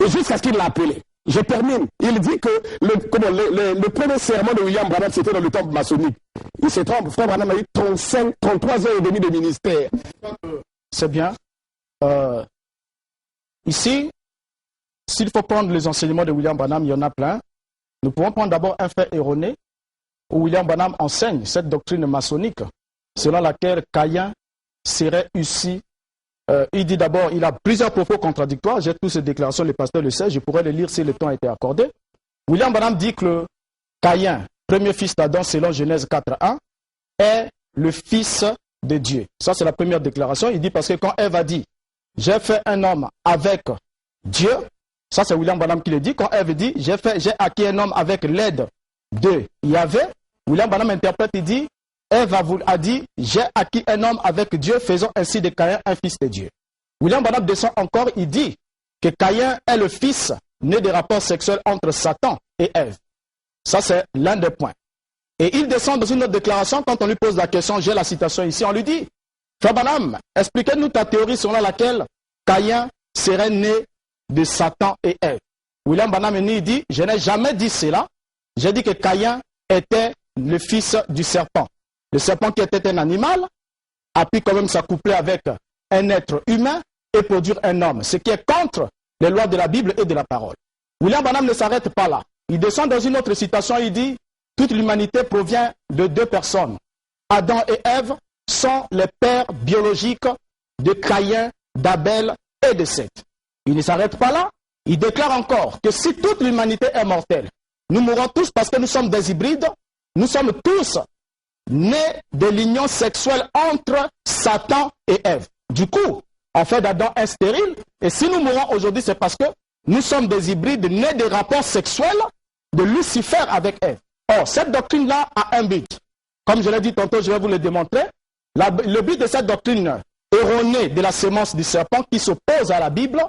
Et jusqu'à ce qu'il l'a appelé. Je termine. Il dit que le premier serment de William Branham, c'était dans le temple maçonnique. Il se trompe. Frère Branham a eu 33 heures et demie de ministère. C'est bien. Ici, s'il faut prendre les enseignements de William Branham, il y en a plein. Nous pouvons prendre d'abord un fait erroné où William Branham enseigne cette doctrine maçonnique selon laquelle Caïn serait ici. Il dit d'abord, il a plusieurs propos contradictoires. J'ai toutes ces déclarations, le pasteur le sait, je pourrais les lire si le temps était accordé. William Branham dit que Caïn, premier fils d'Adam selon Genèse 4.1, est le fils de Dieu. Ça, c'est la première déclaration. Il dit parce que quand Ève a dit, j'ai fait un homme avec Dieu, ça c'est William Branham qui le dit. Quand Ève dit, j'ai acquis un homme avec l'aide de Yahvé, William Branham interprète, il dit, Ève a dit, j'ai acquis un homme avec Dieu, faisons ainsi de Caïn un fils de Dieu. William Branham descend encore, il dit que Caïn est le fils né des rapports sexuels entre Satan et Ève. Ça, c'est l'un des points. Et il descend dans une autre déclaration, quand on lui pose la question, j'ai la citation ici, on lui dit, Frère Branham, expliquez-nous ta théorie selon laquelle Caïn serait né de Satan et Ève. William Branham dit, je n'ai jamais dit cela, j'ai dit que Caïn était le fils du serpent. Le serpent qui était un animal a pu quand même s'accoupler avec un être humain et produire un homme, ce qui est contre les lois de la Bible et de la parole. William Branham ne s'arrête pas là. Il descend dans une autre citation, il dit « Toute l'humanité provient de deux personnes. Adam et Ève sont les pères biologiques de Caïn, d'Abel et de Seth. » Il ne s'arrête pas là. Il déclare encore que si toute l'humanité est mortelle, nous mourrons tous parce que nous sommes des hybrides, nous sommes tous nés de l'union sexuelle entre Satan et Ève. Du coup, on fait d'Adam un stérile, et si nous mourons aujourd'hui, c'est parce que nous sommes des hybrides nés des rapports sexuels de Lucifer avec Ève. Or, cette doctrine-là a un but. Comme je l'ai dit tantôt, je vais vous le démontrer. Le but de cette doctrine erronée de la sémence du serpent qui s'oppose à la Bible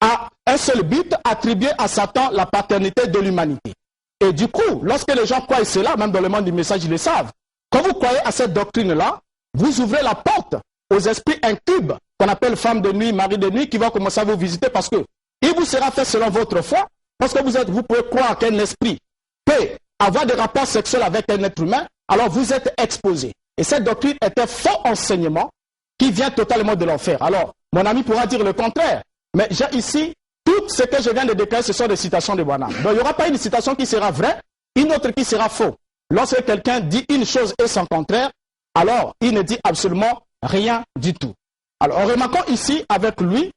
a un seul but, attribuer à Satan la paternité de l'humanité. Et du coup, lorsque les gens croient cela, même dans le monde du message, ils le savent. Quand vous croyez à cette doctrine-là, vous ouvrez la porte aux esprits incubes qu'on appelle femmes de nuit, mari de nuit, qui vont commencer à vous visiter parce que il vous sera fait selon votre foi, parce que vous pouvez croire qu'un esprit peut avoir des rapports sexuels avec un être humain, alors vous êtes exposé. Et cette doctrine est un faux enseignement qui vient totalement de l'enfer. Alors, mon ami pourra dire le contraire, mais j'ai ici, tout ce que je viens de déclarer, ce sont des citations de Branham. Donc, il n'y aura pas une citation qui sera vraie, une autre qui sera faux. Lorsque quelqu'un dit une chose et son contraire, alors il ne dit absolument rien du tout. Alors, remarquons ici, avec lui,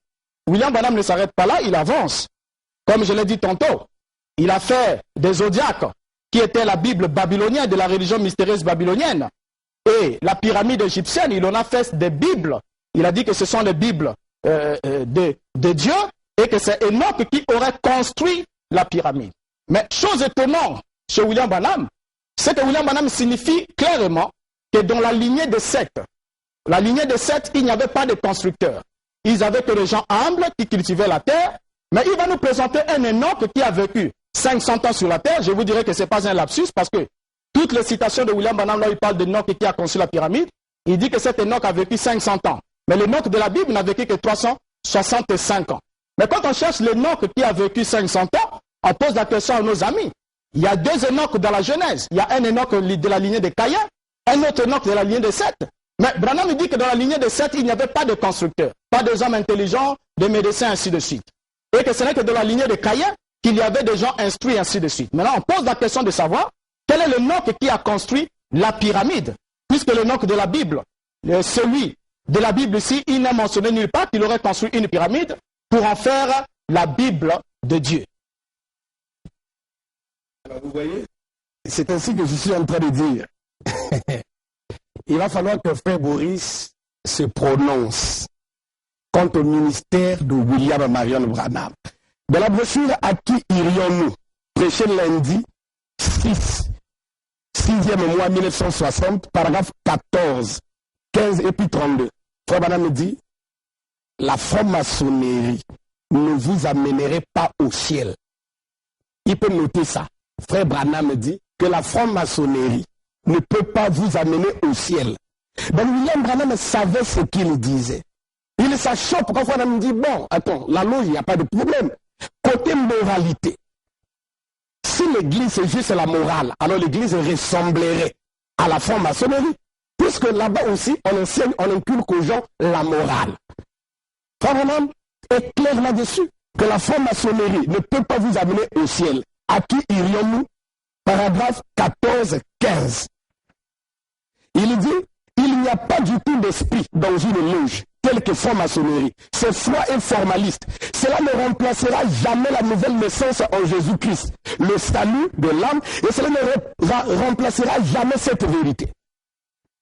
William Branham ne s'arrête pas là, il avance. Comme je l'ai dit tantôt, il a fait des zodiaques, qui était la Bible babylonienne, de la religion mystérieuse babylonienne. Et la pyramide égyptienne, il en a fait des Bibles. Il a dit que ce sont les Bibles de Dieu, et que c'est Enoch qui aurait construit la pyramide. Mais chose étonnante chez William Branham, c'est que William Branham signifie clairement que dans la lignée de Seth, il n'y avait pas de constructeurs. Ils avaient que des gens humbles qui cultivaient la terre, mais il va nous présenter un Enoch qui a vécu 500 ans sur la terre. Je vous dirais que ce n'est pas un lapsus parce que toutes les citations de William Branham, là il parle d'Enoch qui a construit la pyramide, il dit que cet Enoch a vécu 500 ans. Mais l'Enoch de la Bible n'a vécu que 365 ans. Mais quand on cherche l'Enoch qui a vécu 500 ans, on pose la question à nos amis. Il y a deux Enoch dans la Genèse. Il y a un Enoch de la lignée de Caïn, un autre Enoch de la lignée de Seth. Mais Branham nous dit que dans la lignée de Seth, il n'y avait pas de constructeurs, pas des hommes intelligents, des médecins, ainsi de suite. Et que ce n'est que dans la lignée de Caïn qu'il y avait des gens instruits, ainsi de suite. Maintenant, on pose la question de savoir quel est l'Enoch qui a construit la pyramide, puisque l'Enoch de la Bible, celui de la Bible ici, il n'a mentionné nulle part qu'il aurait construit une pyramide pour en faire la Bible de Dieu. Alors vous voyez, c'est ainsi que je suis en train de dire. Il va falloir que frère Boris se prononce quant au ministère de William Marion Branham. Dans la brochure « À qui irions-nous » prêché lundi 6e mois 1960, paragraphe 14, 15 et puis 32. Frère Branham me dit « La franc-maçonnerie ne vous amènerait pas au ciel. » Il peut noter ça. Frère Branham me dit que la franc-maçonnerie ne peut pas vous amener au ciel. Donc William Branham savait ce qu'il disait. Il s'achoppe quand Frère Branham me dit, bon, attends, la loge, il n'y a pas de problème. Côté moralité, si l'église est juste la morale, alors l'église ressemblerait à la franc-maçonnerie. Puisque là-bas aussi, on enseigne, on inculque aux gens la morale. Frère Branham est clair là-dessus, que la franc-maçonnerie ne peut pas vous amener au ciel. À qui irions-nous? Paragraphe 14, 15. Il dit, il n'y a pas du tout d'esprit dans une loge, telle que franc-maçonnerie. C'est froid et formaliste. Cela ne remplacera jamais la nouvelle naissance en Jésus-Christ, le salut de l'âme, et cela ne remplacera jamais cette vérité.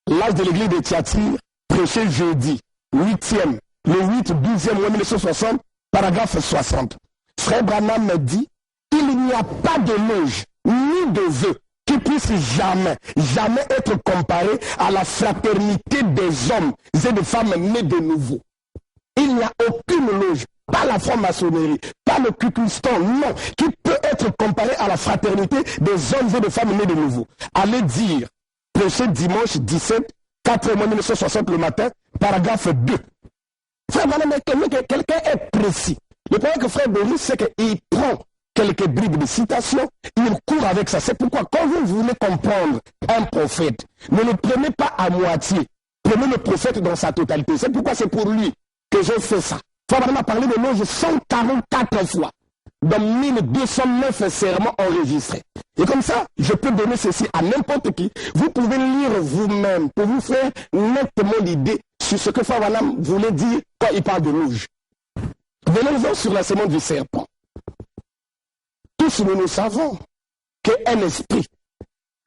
L'âge de l'église de Thyatire, prêché jeudi, 8e, le 8-12e mois 1960, paragraphe 60. Frère Branham me dit, il n'y a pas de loge, ni de vœu, qui puisse jamais être comparé à la fraternité des hommes et des femmes nés de nouveau. Il n'y a aucune loge, pas la franc-maçonnerie, pas le Ku Klux Klan, non, qui peut être comparé à la fraternité des hommes et des femmes nés de nouveau. Allez dire, prêché dimanche 17, 4 mois 1960 le matin, paragraphe 2. Frère Branham, quelqu'un est précis. Le problème que frère Boris, c'est qu'il prend quelques bribes de citation, il court avec ça. C'est pourquoi quand vous voulez comprendre un prophète, ne le prenez pas à moitié. Prenez le prophète dans sa totalité. C'est pourquoi c'est pour lui que je fais ça. Frère Branham a parlé de loge 144 fois. dans 1209 sermons enregistrés. Et comme ça, je peux donner ceci à n'importe qui. Vous pouvez lire vous-même pour vous faire nettement l'idée sur ce que Frère Branham voulait dire quand il parle de louge. Venons-en sur la semence du serpent. Tous nous savons qu'un esprit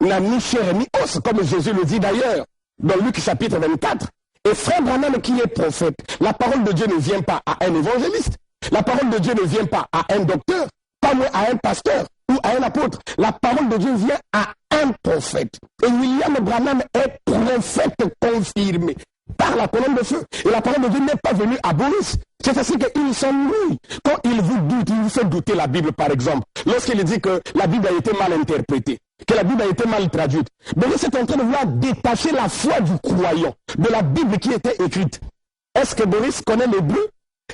n'a ni chair ni os, comme Jésus le dit d'ailleurs dans Luc chapitre 24. Et Frère Branham qui est prophète, la parole de Dieu ne vient pas à un évangéliste. La parole de Dieu ne vient pas à un docteur, pas moins à un pasteur ou à un apôtre. La parole de Dieu vient à un prophète. Et William Branham est prophète confirmé par la colonne de feu. Et la parole de Dieu n'est pas venue à Boris. C'est ainsi qu'il s'ennuie. Quand il vous doute, il vous fait douter la Bible, par exemple. Lorsqu'il dit que la Bible a été mal interprétée, que la Bible a été mal traduite. Boris est en train de vouloir détacher la foi du croyant de la Bible qui était écrite. Est-ce que Boris connaît l'hébreu?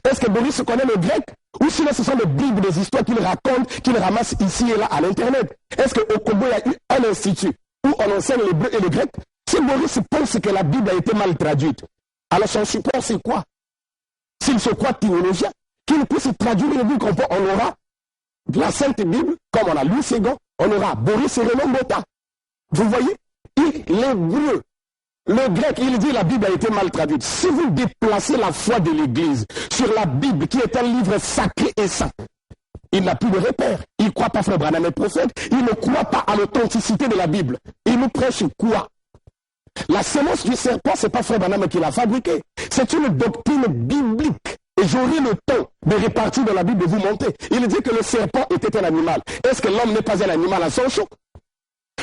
Est-ce que Boris connaît le grec? Ou sinon ce sont des bibles, des histoires qu'il raconte, qu'il ramasse ici et là à l'internet? Est-ce qu'au Congo il y a eu un institut où on enseigne l'hébreu et le grec? Si Boris pense que la Bible a été mal traduite, alors son support c'est quoi? S'il se croit théologien, qu'il puisse traduire le Bible, on aura la Sainte Bible, comme on a Louis Ségon, on aura Boris et Raymond Botta. Vous voyez? L'hébreu, le grec, il dit la Bible a été mal traduite. Si vous déplacez la foi de l'Église sur la Bible, qui est un livre sacré et saint, il n'a plus de repère. Il ne croit pas Frère Branham est prophète. Il ne croit pas à l'authenticité de la Bible. Il nous prêche quoi? La semence du serpent, ce n'est pas Frère Branham qui l'a fabriquée. C'est une doctrine biblique. Et j'aurai le temps de répartir dans la Bible, de vous montrer. Il dit que le serpent était un animal. Est-ce que l'homme n'est pas un animal à son chaud?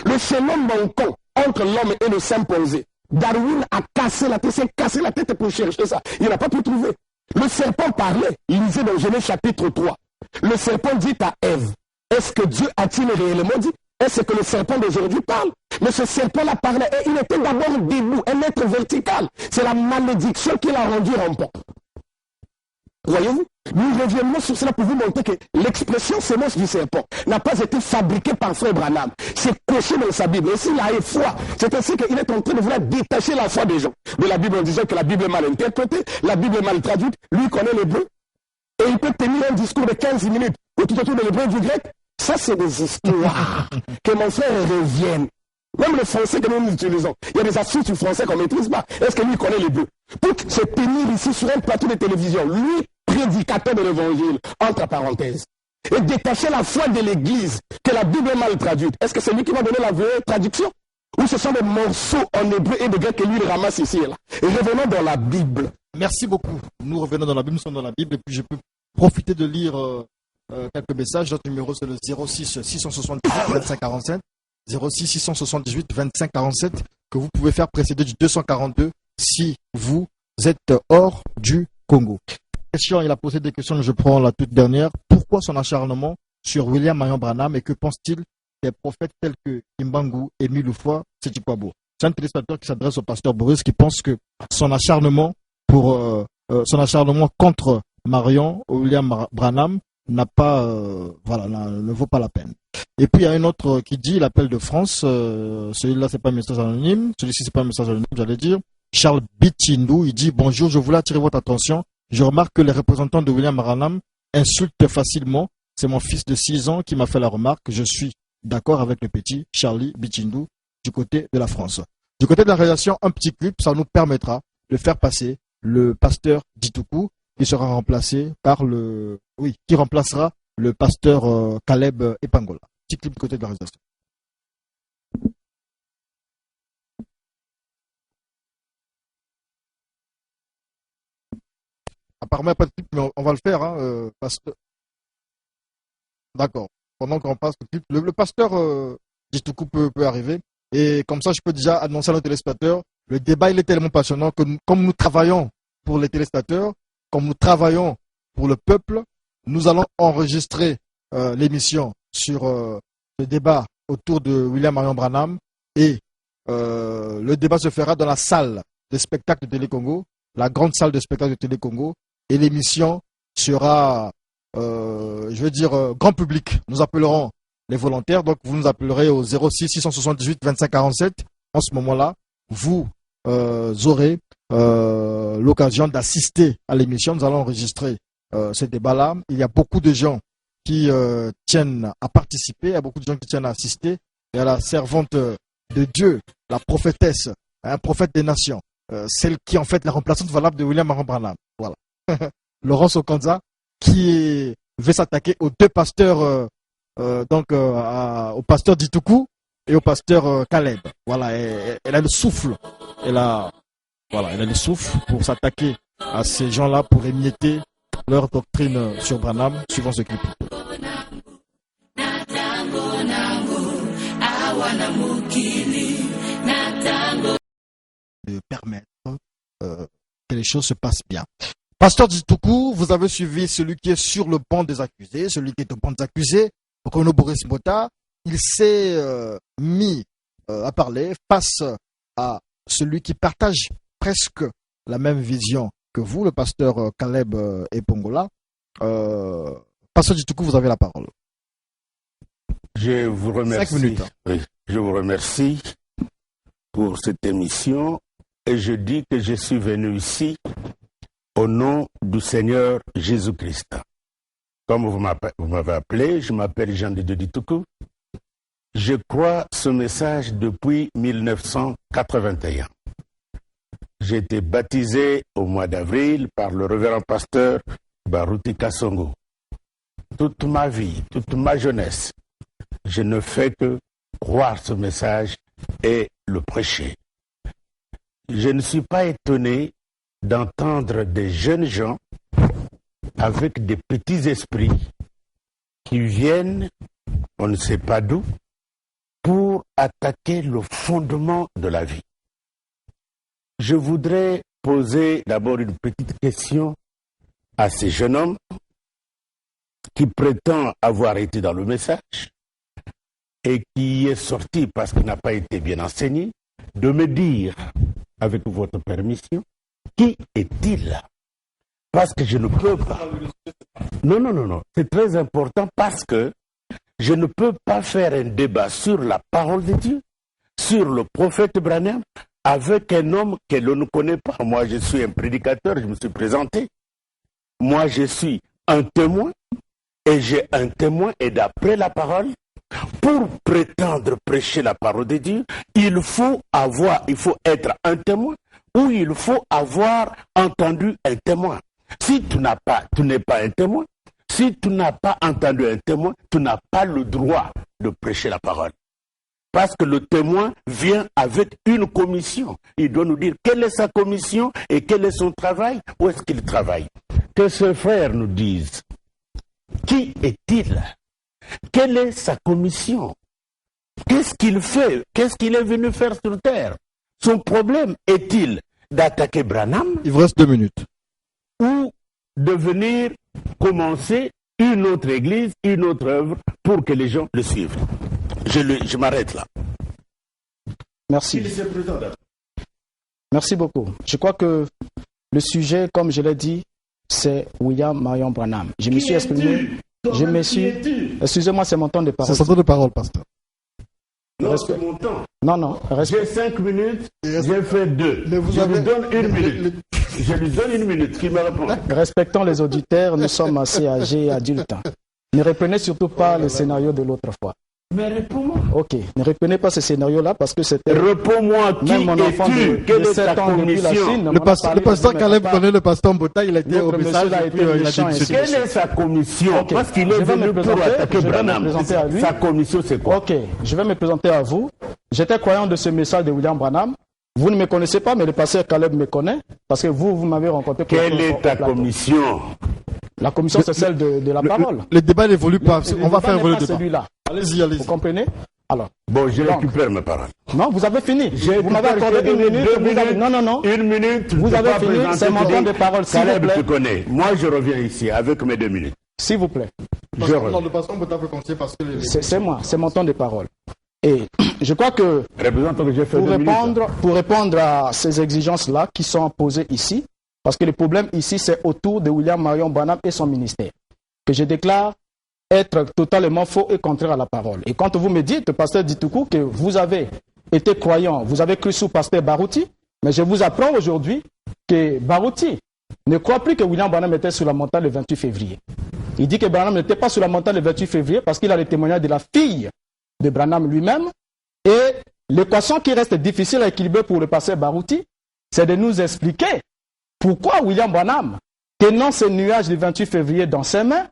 Le chemin manquant entre l'homme et le symposé. Darwin a cassé la tête, s'est cassé la tête pour chercher ça. Il n'a pas pu trouver. Le serpent parlait, lisez dans Genèse chapitre 3. Le serpent dit à Ève, est-ce que Dieu a-t-il réellement dit? Est-ce que le serpent d'aujourd'hui parle? Mais ce serpent-là parlait et il était d'abord debout, un être vertical. C'est la malédiction qui l'a rendu rampant. Voyez-vous? Nous reviendrons sur cela pour vous montrer que l'expression sémence du serpent n'a pas été fabriquée par Frère Branham. C'est coché dans sa Bible. Et s'il a une foi, c'est ainsi qu'il est en train de vouloir détacher la foi des gens de la Bible en disant que la Bible est mal interprétée, la Bible est mal traduite. Lui connaît l'hébreu. Et il peut tenir un discours de 15 minutes tout autour de l'hébreu et du grec. Ça, c'est des histoires que mon frère revienne. Même le français que nous utilisons. Il y a des astuces du français qu'on ne maîtrise pas. Est-ce que lui connaît l'hébreu? Pour se tenir ici sur un plateau de télévision, lui, prédicateur de l'évangile, entre parenthèses, et détacher la foi de l'Église, que la Bible est mal traduite. Est-ce que c'est lui qui va donner la vraie traduction? Ou ce sont des morceaux en hébreu et de grec que lui ramasse ici et là? Et revenons dans la Bible. Merci beaucoup. Nous revenons dans la Bible, nous sommes dans la Bible, et puis je peux profiter de lire quelques messages. Notre numéro, c'est le 06 678 25 47. 06 678 25 47, que vous pouvez faire précéder du 242 si vous êtes hors du Congo. Il a posé des questions, je prends la toute dernière. Pourquoi son acharnement sur William Marion Branham et que pense-t-il des prophètes tels que Kimbangu et Miloufwa Setipabo? C'est un téléspectateur qui s'adresse au pasteur Boris qui pense que son acharnement contre Marion William Branham n'a pas, ne vaut pas la peine. Et puis il y a un autre qui dit l'appel de France. Celui-là c'est pas un message anonyme. Celui-ci c'est pas un message anonyme, j'allais dire. Charles Bitindou, il dit bonjour, je voulais attirer votre attention. Je remarque que les représentants de William Branham insultent facilement. C'est mon fils de 6 ans qui m'a fait la remarque. Je suis d'accord avec le petit Charlie Bitindou du côté de la France. Du côté de la réalisation, un petit clip, ça nous permettra de faire passer le pasteur Dituku qui sera remplacé par qui remplacera le pasteur Caleb Epangola. Petit clip du côté de la réalisation. Apparemment, il n'y a pas de clip, mais on va le faire. D'accord. Pendant qu'on passe le clip, le pasteur Dituku peut arriver. Et comme ça, je peux déjà annoncer à nos téléspectateurs, le débat il est tellement passionnant que comme nous travaillons pour les téléspectateurs, comme nous travaillons pour le peuple, nous allons enregistrer l'émission sur le débat autour de William Marion Branham et le débat se fera dans la salle de spectacle de Télé Congo, la grande salle de spectacle de Télé Congo, et l'émission sera, grand public. Nous appellerons les volontaires, donc vous nous appellerez au 06 678 25 47. En ce moment-là, vous aurez l'occasion d'assister à l'émission. Nous allons enregistrer ce débat-là. Il y a beaucoup de gens qui tiennent à participer, il y a beaucoup de gens qui tiennent à assister. Il y a la servante de Dieu, la prophétesse, un prophète des nations, celle qui est en fait la remplaçante valable de William Marion Branham. Voilà. Laurence Okanza, qui veut s'attaquer aux deux pasteurs, au pasteur Dituku et au pasteur Caleb. Voilà, elle a le souffle. Elle a le souffle pour s'attaquer à ces gens-là, pour émietter leur doctrine sur Branham, suivant ce clip. De permettre que les choses se passent bien. Pasteur Dituku, vous avez suivi celui qui est sur le banc des accusés, celui qui est au banc des accusés, Renaud Boris Mbota. Il s'est mis à parler face à celui qui partage presque la même vision que vous, le pasteur Caleb Epongola. Pasteur Dituku, vous avez la parole. Je vous remercie. 5 minutes. Oui, je vous remercie pour cette émission et je dis que je suis venu ici au nom du Seigneur Jésus-Christ. Comme vous m'avez appelé, je m'appelle Jean de Dituku. Je crois ce message depuis 1981. J'ai été baptisé au mois d'avril par le révérend pasteur Baruti Kasongo. Toute ma vie, toute ma jeunesse, je ne fais que croire ce message et le prêcher. Je ne suis pas étonné d'entendre des jeunes gens avec des petits esprits qui viennent, on ne sait pas d'où, pour attaquer le fondement de la vie. Je voudrais poser d'abord une petite question à ces jeunes hommes qui prétendent avoir été dans le message et qui est sorti parce qu'il n'a pas été bien enseigné, de me dire, avec votre permission, qui est-il? Parce que je ne peux pas. Non. C'est très important parce que je ne peux pas faire un débat sur la parole de Dieu, sur le prophète Branham, avec un homme que l'on ne connaît pas. Moi, je suis un prédicateur, je me suis présenté. Moi, je suis un témoin, et j'ai un témoin, et d'après la parole, pour prétendre prêcher la parole de Dieu, il faut être un témoin, ou il faut avoir entendu un témoin. Si tu n'es pas un témoin, si tu n'as pas entendu un témoin, tu n'as pas le droit de prêcher la parole. Parce que le témoin vient avec une commission. Il doit nous dire quelle est sa commission et quel est son travail, où est-ce qu'il travaille. Que ce frère nous dise, qui est-il? Quelle est sa commission? Qu'est-ce qu'il fait? Qu'est-ce qu'il est venu faire sur terre? Son problème est-il d'attaquer Branham? Il vous reste 2 minutes. Ou de venir commencer une autre église, une autre œuvre pour que les gens le suivent. Je m'arrête là. Merci. Merci beaucoup. Je crois que le sujet, comme je l'ai dit, c'est William Marion Branham. Je me suis exprimé. Excusez-moi, c'est mon temps de parole. C'est son temps de parole, pasteur. Non, c'est mon temps. Non. J'ai 5 minutes, j'ai fait 2. Je lui donne 1 minute. Je lui donne 1 minute, qu'il me répond. Respectons les auditeurs, nous sommes assez âgés et adultes. Ne reprenez surtout pas le scénario de l'autre fois. Mais réponds-moi. Ok, ne reprenez pas ce scénario-là parce que c'était... Réponds-moi, qui es-tu? Quelle est ta commission? Le pasteur Caleb connaît le pasteur Mbota, il a été au message. Quelle est sa commission? Parce qu'il est venu pour attaquer Branham. Sa commission, c'est quoi? Ok, je vais me présenter à vous. J'étais croyant de ce message de William Branham. Vous ne me connaissez pas, mais le pasteur Caleb me connaît parce que vous m'avez rencontré. Quelle est ta commission? La commission, c'est celle de la parole. Le débat n'évolue pas. On va faire évoluer le débat. Celui-là. Allez-y. Vous comprenez? Alors. Bon, je récupère mes paroles. Non, vous avez fini. Vous m'avez accordé 1 minute. Non. 1 minute. Vous avez fini. C'est mon temps de parole. Caleb te connaît. Moi, je reviens ici avec mes 2 minutes. S'il vous plaît. C'est moi. C'est mon temps de parole. Et je crois que pour répondre à ces exigences-là qui sont posées ici, parce que le problème ici, c'est autour de William Marion Branham et son ministère, que je déclare être totalement faux et contraire à la parole. Et quand vous me dites, pasteur Dituku, que vous avez été croyant, vous avez cru sous pasteur Baruti, mais je vous apprends aujourd'hui que Baruti ne croit plus que William Branham était sur la montagne le 28 février. Il dit que Branham n'était pas sur la montagne le 28 février parce qu'il a le témoignage de la fille de Branham lui-même. Et l'équation qui reste difficile à équilibrer pour le pasteur Barouti, c'est de nous expliquer pourquoi William Branham, tenant ce nuage du 28 février dans ses mains,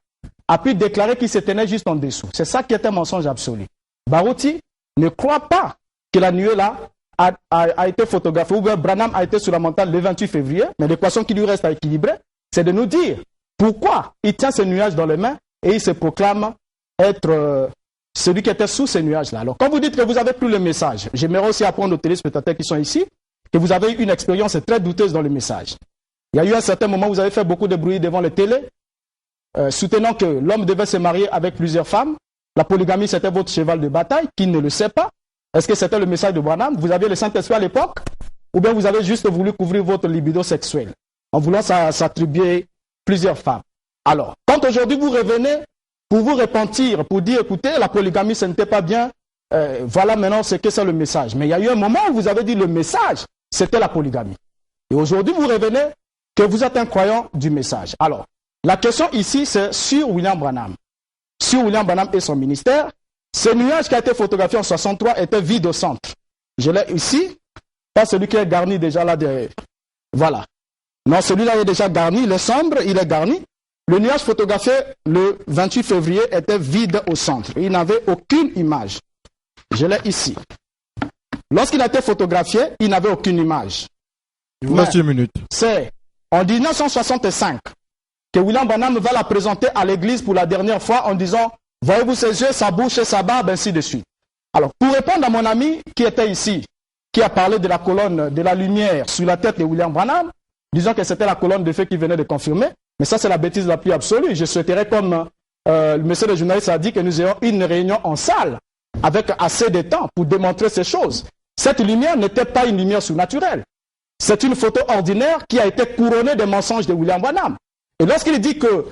a pu déclarer qu'il se tenait juste en dessous. C'est ça qui est un mensonge absolu. Barouti ne croit pas que la nuée là a été photographiée, ou bien Branham a été sur la montagne le 28 février, mais l'équation qui lui reste à équilibrer, c'est de nous dire pourquoi il tient ce nuage dans les mains et il se proclame être celui qui était sous ces nuages-là. Alors, quand vous dites que vous avez plus le message, j'aimerais aussi apprendre aux téléspectateurs qui sont ici que vous avez eu une expérience très douteuse dans le message. Il y a eu un certain moment où vous avez fait beaucoup de bruit devant les télés, soutenant que l'homme devait se marier avec plusieurs femmes. La polygamie, c'était votre cheval de bataille, qui ne le sait pas. Est-ce que c'était le message de Branham? Vous aviez le Saint-Esprit à l'époque? Ou bien vous avez juste voulu couvrir votre libido sexuelle en voulant s'attribuer plusieurs femmes? Alors, quand aujourd'hui vous revenez pour vous repentir, pour dire, écoutez, la polygamie, ce n'était pas bien, voilà maintenant ce que c'est le message. Mais il y a eu un moment où vous avez dit le message, c'était la polygamie. Et aujourd'hui, vous revenez que vous êtes un croyant du message. Alors, la question ici, c'est sur William Branham. Sur William Branham et son ministère, ce nuage qui a été photographié en 63 était vide au centre. Je l'ai ici, pas celui qui est garni déjà là. Voilà. Non, celui-là est déjà garni, il est sombre, il est garni. Le nuage photographié le 28 février était vide au centre. Il n'avait aucune image. Je l'ai ici. Lorsqu'il a été photographié, il n'avait aucune image. Il vous reste une minute. C'est en 1965 que William Branham va la présenter à l'église pour la dernière fois en disant « Voyez-vous ses yeux, sa bouche et sa barbe, ainsi de suite. » Alors, pour répondre à mon ami qui était ici, qui a parlé de la colonne de la lumière sur la tête de William Branham, disant que c'était la colonne de feu qui venait de confirmer, mais ça c'est la bêtise la plus absolue. Je souhaiterais, comme le monsieur le journaliste a dit, que nous ayons une réunion en salle avec assez de temps pour démontrer ces choses. Cette lumière n'était pas une lumière surnaturelle. C'est une photo ordinaire qui a été couronnée des mensonges de William Branham. Et lorsqu'il dit que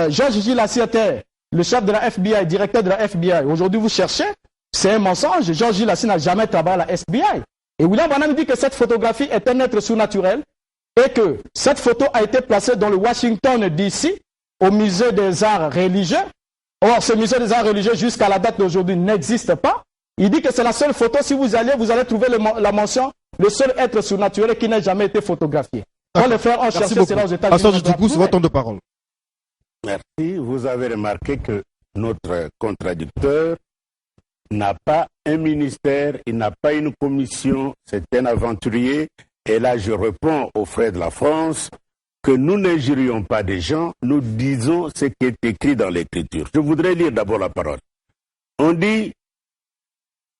George J. Lassy était le chef de la FBI, directeur de la FBI, aujourd'hui vous cherchez, c'est un mensonge. George J. Lassy n'a jamais travaillé à la FBI. Et William Branham dit que cette photographie est un être surnaturel et que cette photo a été placée dans le Washington DC, au musée des arts religieux. Or, ce musée des arts religieux, jusqu'à la date d'aujourd'hui, n'existe pas. Il dit que c'est la seule photo, si vous allez trouver la mention, le seul être surnaturel qui n'a jamais été photographié. Quand les frères ont cherché cela aux États-Unis. Pasteur Djougou, c'est votre temps de parole. Merci. Vous avez remarqué que notre contradicteur n'a pas un ministère, il n'a pas une commission, c'est un aventurier. Et là, je réponds aux frères de la France que nous n'injurions pas des gens, nous disons ce qui est écrit dans l'Écriture. Je voudrais lire d'abord la parole. On dit,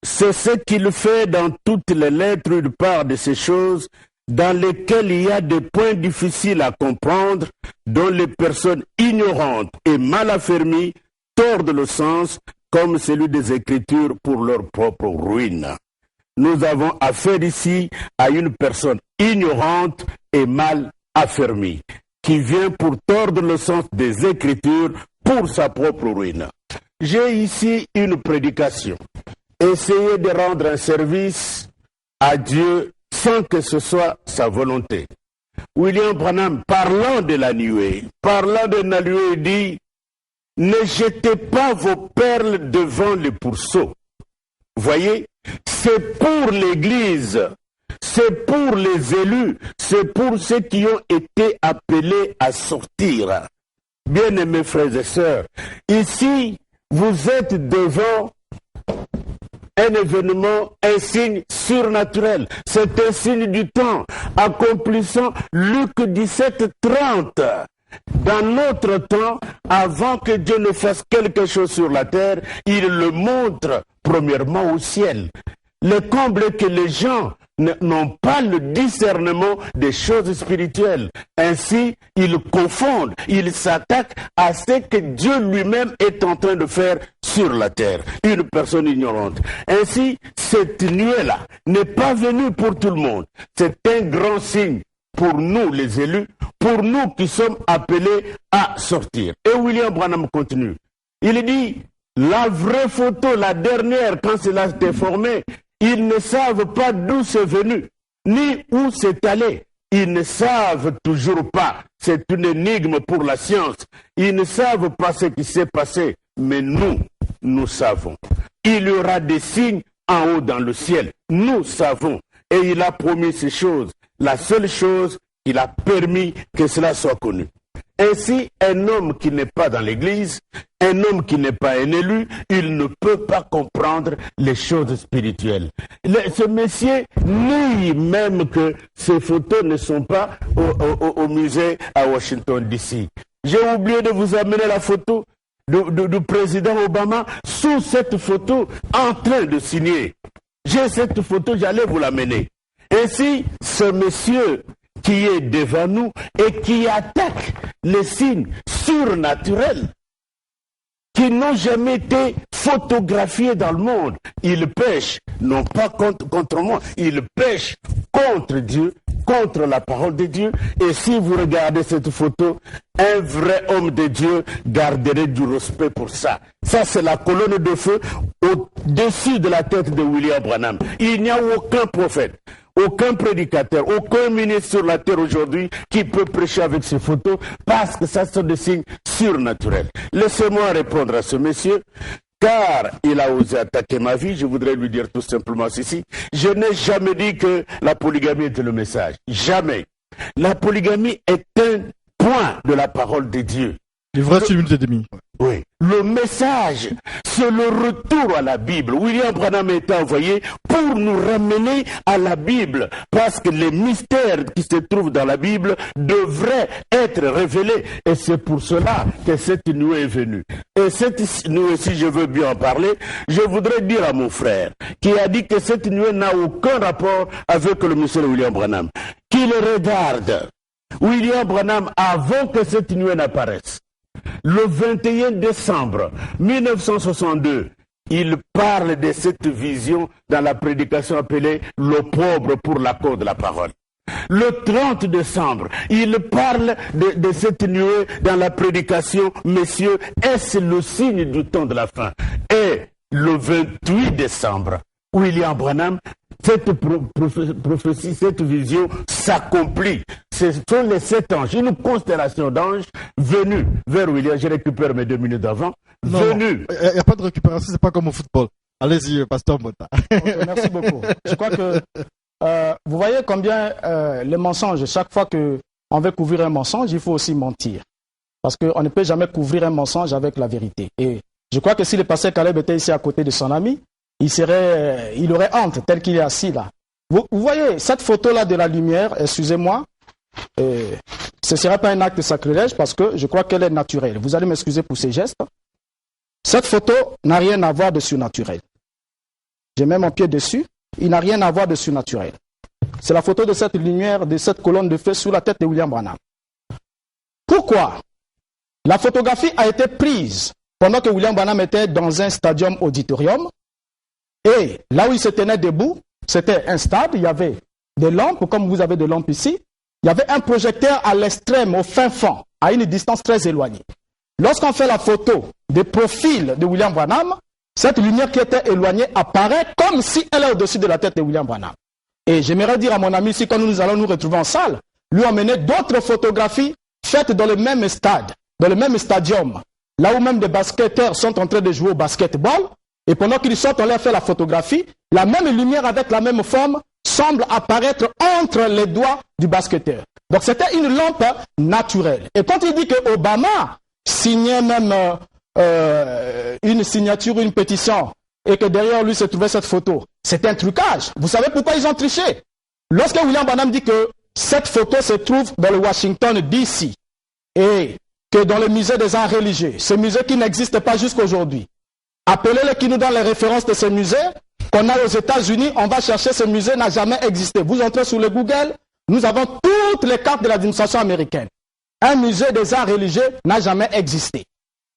c'est ce qu'il fait dans toutes les lettres, il parle de ces choses dans lesquelles il y a des points difficiles à comprendre, dont les personnes ignorantes et mal affermies tordent le sens, comme celui des Écritures pour leur propre ruine. Nous avons affaire ici à une personne ignorante et mal affermie, qui vient pour tordre le sens des Écritures pour sa propre ruine. J'ai ici une prédication. Essayez de rendre un service à Dieu sans que ce soit sa volonté. William Branham, parlant de la nuée, dit « Ne jetez pas vos perles devant les pourceaux. » Voyez, c'est pour l'Église, c'est pour les élus, c'est pour ceux qui ont été appelés à sortir. Bien-aimés frères et sœurs, ici, vous êtes devant un événement, un signe surnaturel. C'est un signe du temps, accomplissant Luc 17:30. Dans notre temps, avant que Dieu ne fasse quelque chose sur la terre, il le montre premièrement au ciel. Le comble est que les gens n'ont pas le discernement des choses spirituelles. Ainsi, ils confondent, ils s'attaquent à ce que Dieu lui-même est en train de faire sur la terre. Une personne ignorante. Ainsi, cette nuée-là n'est pas venue pour tout le monde. C'est un grand signe pour nous les élus, pour nous qui sommes appelés à sortir. Et William Branham continue. Il dit, la vraie photo, la dernière, quand cela s'est formé, ils ne savent pas d'où c'est venu, ni où c'est allé. ils ne savent toujours pas. C'est une énigme pour la science. Ils ne savent pas ce qui s'est passé. Mais nous savons. Il y aura des signes en haut dans le ciel. Nous savons. Et il a promis ces choses. La seule chose, il a permis que cela soit connu. Ainsi, un homme qui n'est pas dans l'église, un homme qui n'est pas un élu, il ne peut pas comprendre les choses spirituelles. Ce monsieur nie même que ces photos ne sont pas au musée à Washington, D.C. J'ai oublié de vous amener la photo du président Obama sous cette photo en train de signer. J'ai cette photo, j'allais vous l'amener. Ainsi, ce monsieur qui est devant nous et qui attaque les signes surnaturels qui n'ont jamais été photographiés dans le monde. Il pêche, non pas contre moi, il pêche contre Dieu, contre la parole de Dieu. Et si vous regardez cette photo, un vrai homme de Dieu garderait du respect pour ça. Ça, c'est la colonne de feu au-dessus de la tête de William Branham. Il n'y a aucun prophète, aucun prédicateur, aucun ministre sur la terre aujourd'hui qui peut prêcher avec ces photos parce que ça sont des signes surnaturels. Laissez-moi répondre à ce monsieur, car il a osé attaquer ma vie. Je voudrais lui dire tout simplement ceci. Je n'ai jamais dit que la polygamie était le message. Jamais. La polygamie est un point de la parole de Dieu. Les vrais sur une minute et demie. Oui. Le message, c'est le retour à la Bible. William Branham a été envoyé pour nous ramener à la Bible, parce que les mystères qui se trouvent dans la Bible devraient être révélés. Et c'est pour cela que cette nuée est venue. Et cette nuée, si je veux bien en parler, je voudrais dire à mon frère, qui a dit que cette nuée n'a aucun rapport avec le monsieur William Branham, qu'il regarde William Branham avant que cette nuée n'apparaisse. Le 21 décembre 1962, il parle de cette vision dans la prédication appelée « L'opprobre pour l'accord de la parole ». Le 30 décembre, il parle de cette nuée dans la prédication « Messieurs, est-ce le signe du temps de la fin ?» Et le 28 décembre, William Branham, cette prophétie, cette vision s'accomplit. Ce sont les 7 anges, une constellation d'anges venus vers William. Je récupère mes 2 minutes d'avant. Venus. Il n'y a pas de récupération, c'est pas comme au football. Allez-y, pasteur Mota. Okay, merci beaucoup. Je crois que vous voyez combien les mensonges, chaque fois qu'on veut couvrir un mensonge, il faut aussi mentir. Parce qu'on ne peut jamais couvrir un mensonge avec la vérité. Et je crois que si le pasteur Caleb était ici à côté de son ami, il aurait honte tel qu'il est assis là. Vous voyez cette photo-là de la lumière, excusez-moi, ce ne serait pas un acte de sacrilège parce que je crois qu'elle est naturelle. Vous allez m'excuser pour ces gestes. Cette photo n'a rien à voir de surnaturel. J'ai même mon pied dessus, il n'a rien à voir de surnaturel. C'est la photo de cette lumière, de cette colonne de feu sous la tête de William Branham. Pourquoi? La photographie a été prise pendant que William Branham était dans un stadium auditorium. Et là où il se tenait debout, c'était un stade, il y avait des lampes, comme vous avez des lampes ici. Il y avait un projecteur à l'extrême, au fin fond, à une distance très éloignée. Lorsqu'on fait la photo de profil de William Branham, cette lumière qui était éloignée apparaît comme si elle est au-dessus de la tête de William Branham. Et j'aimerais dire à mon ami ici, quand nous allons nous retrouver en salle, lui emmener d'autres photographies faites dans le même stade, dans le même stadium, là où même des basketteurs sont en train de jouer au basketball. Et pendant qu'ils sortent, on leur fait la photographie, la même lumière avec la même forme semble apparaître entre les doigts du basketteur. Donc c'était une lampe naturelle. Et quand il dit que Obama signait même une signature, une pétition, et que derrière lui se trouvait cette photo, c'est un trucage. Vous savez pourquoi ils ont triché? Lorsque William Branham dit que cette photo se trouve dans le Washington D.C. et que dans le musée des arts religieux, ce musée qui n'existe pas jusqu'aujourd'hui, appelez-le qui nous donne les références de ce musée, qu'on a aux États-Unis, on va chercher ce musée, n'a jamais existé. Vous entrez sur le Google, nous avons toutes les cartes de l'administration américaine. Un musée des arts religieux n'a jamais existé.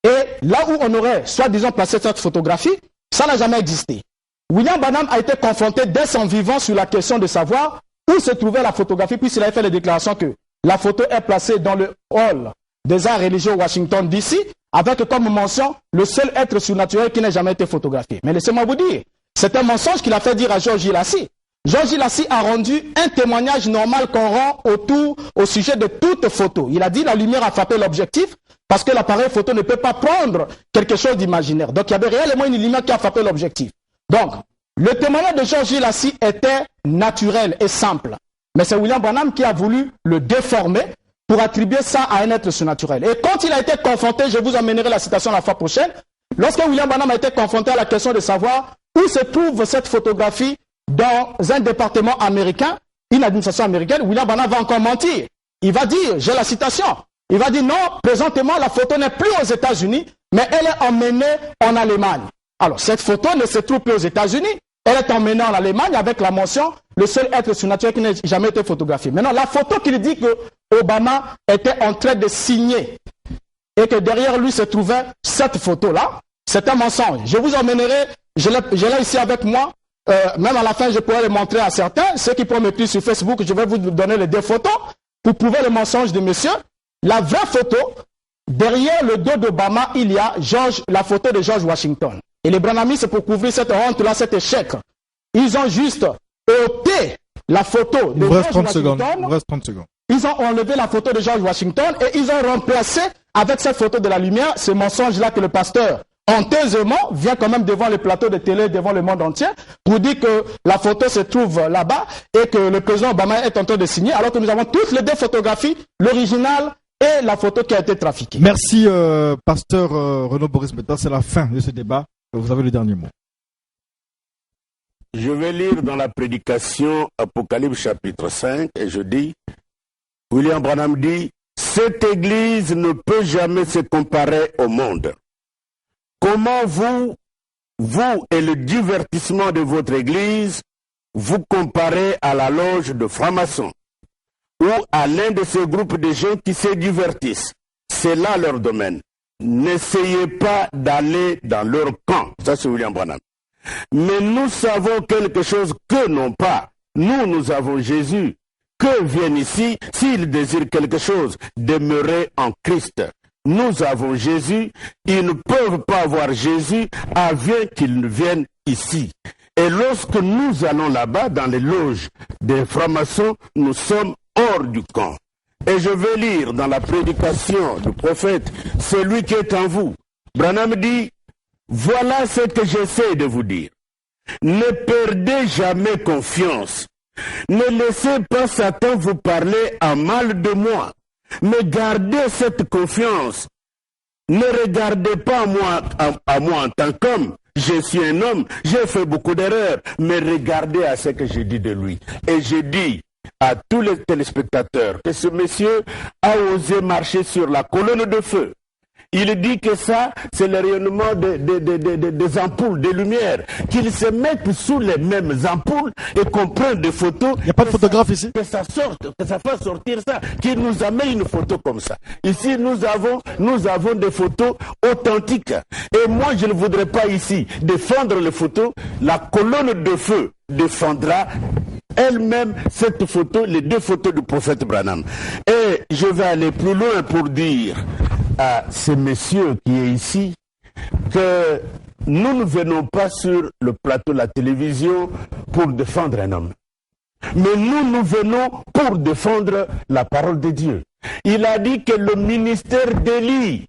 Et là où on aurait, soi-disant, placé cette photographie, ça n'a jamais existé. William Branham a été confronté dès son vivant sur la question de savoir où se trouvait la photographie, puisqu'il avait fait les déclarations que la photo est placée dans le hall des arts religieux Washington D.C., avec comme mention le seul être surnaturel qui n'a jamais été photographié. Mais laissez-moi vous dire, c'est un mensonge qu'il a fait dire à George Hilassi. Georges Lassie a rendu un témoignage normal qu'on rend au sujet de toute photo. Il a dit la lumière a frappé l'objectif parce que l'appareil photo ne peut pas prendre quelque chose d'imaginaire. Donc il y avait réellement une lumière qui a frappé l'objectif. Donc le témoignage de Georges Lassie était naturel et simple. Mais c'est William Branham qui a voulu le déformer pour attribuer ça à un être surnaturel. Et quand il a été confronté, je vous emmènerai la citation la fois prochaine, lorsque William Branham a été confronté à la question de savoir où se trouve cette photographie dans un département américain, une administration américaine, William Branham va encore mentir. Il va dire, j'ai la citation, il va dire non, présentement la photo n'est plus aux États-Unis, mais elle est emmenée en Allemagne. Alors cette photo ne se trouve plus aux États-Unis, elle est emmenée en Allemagne avec la mention le seul être surnaturel qui n'a jamais été photographié. Maintenant, la photo qu'il dit que Obama était en train de signer et que derrière lui se trouvait cette photo-là, c'est un mensonge. Je vous emmènerai, je l'ai ici avec moi, même à la fin je pourrais le montrer à certains, ceux qui pourront me suivre sur Facebook, je vais vous donner les deux photos pour prouver le mensonge de monsieur. La vraie photo, derrière le dos d'Obama, il y a la photo de George Washington. Et les branhamistes, pour couvrir cette honte-là, cet échec, ils ont juste ôté la photo de George Washington. Il reste 30 secondes. Ils ont enlevé la photo de George Washington et ils ont remplacé avec cette photo de la lumière ce mensonge-là que le pasteur, honteusement, vient quand même devant les plateaux de télé, devant le monde entier, pour dire que la photo se trouve là-bas et que le président Obama est en train de signer, alors que nous avons toutes les deux photographies, l'original et la photo qui a été trafiquée. Merci, pasteur Renaud Boris Betta. C'est la fin de ce débat. Vous avez le dernier mot. Je vais lire dans la prédication Apocalypse chapitre 5 et je dis, William Branham dit, cette église ne peut jamais se comparer au monde. Comment vous et le divertissement de votre église, vous comparez à la loge de francs-maçons ou à l'un de ces groupes de gens qui se divertissent. C'est là leur domaine. N'essayez pas d'aller dans leur camp. Ça, c'est William Branham. Mais nous savons quelque chose que n'ont pas. Nous avons Jésus. Que viennent ici, s'ils désirent quelque chose, demeurer en Christ. Nous avons Jésus. Ils ne peuvent pas avoir Jésus avant qu'ils viennent ici. Et lorsque nous allons là-bas, dans les loges des francs-maçons, nous sommes hors du camp. Et je vais lire dans la prédication du prophète, celui qui est en vous. Branham dit, voilà ce que j'essaie de vous dire. Ne perdez jamais confiance. Ne laissez pas Satan vous parler en mal de moi. Mais gardez cette confiance. Ne regardez pas à moi en tant qu'homme. Je suis un homme, j'ai fait beaucoup d'erreurs. Mais regardez à ce que j'ai dit de lui. Et j'ai dit à tous les téléspectateurs que ce monsieur a osé marcher sur la colonne de feu. Il dit que ça, c'est le rayonnement des ampoules, des lumières. Qu'ils se mettent sous les mêmes ampoules et qu'on prenne des photos. Il n'y a pas de photographe ici. Que ça sorte, que ça fasse sortir ça. Qu'il nous amène une photo comme ça. Ici, nous avons des photos authentiques. Et moi, je ne voudrais pas ici défendre les photos. La colonne de feu défendra elle-même cette photo, les deux photos du prophète Branham. Et je vais aller plus loin pour dire à ce monsieur qui est ici que nous ne venons pas sur le plateau de la télévision pour défendre un homme. Mais nous venons pour défendre la parole de Dieu. Il a dit que le ministère d'Élie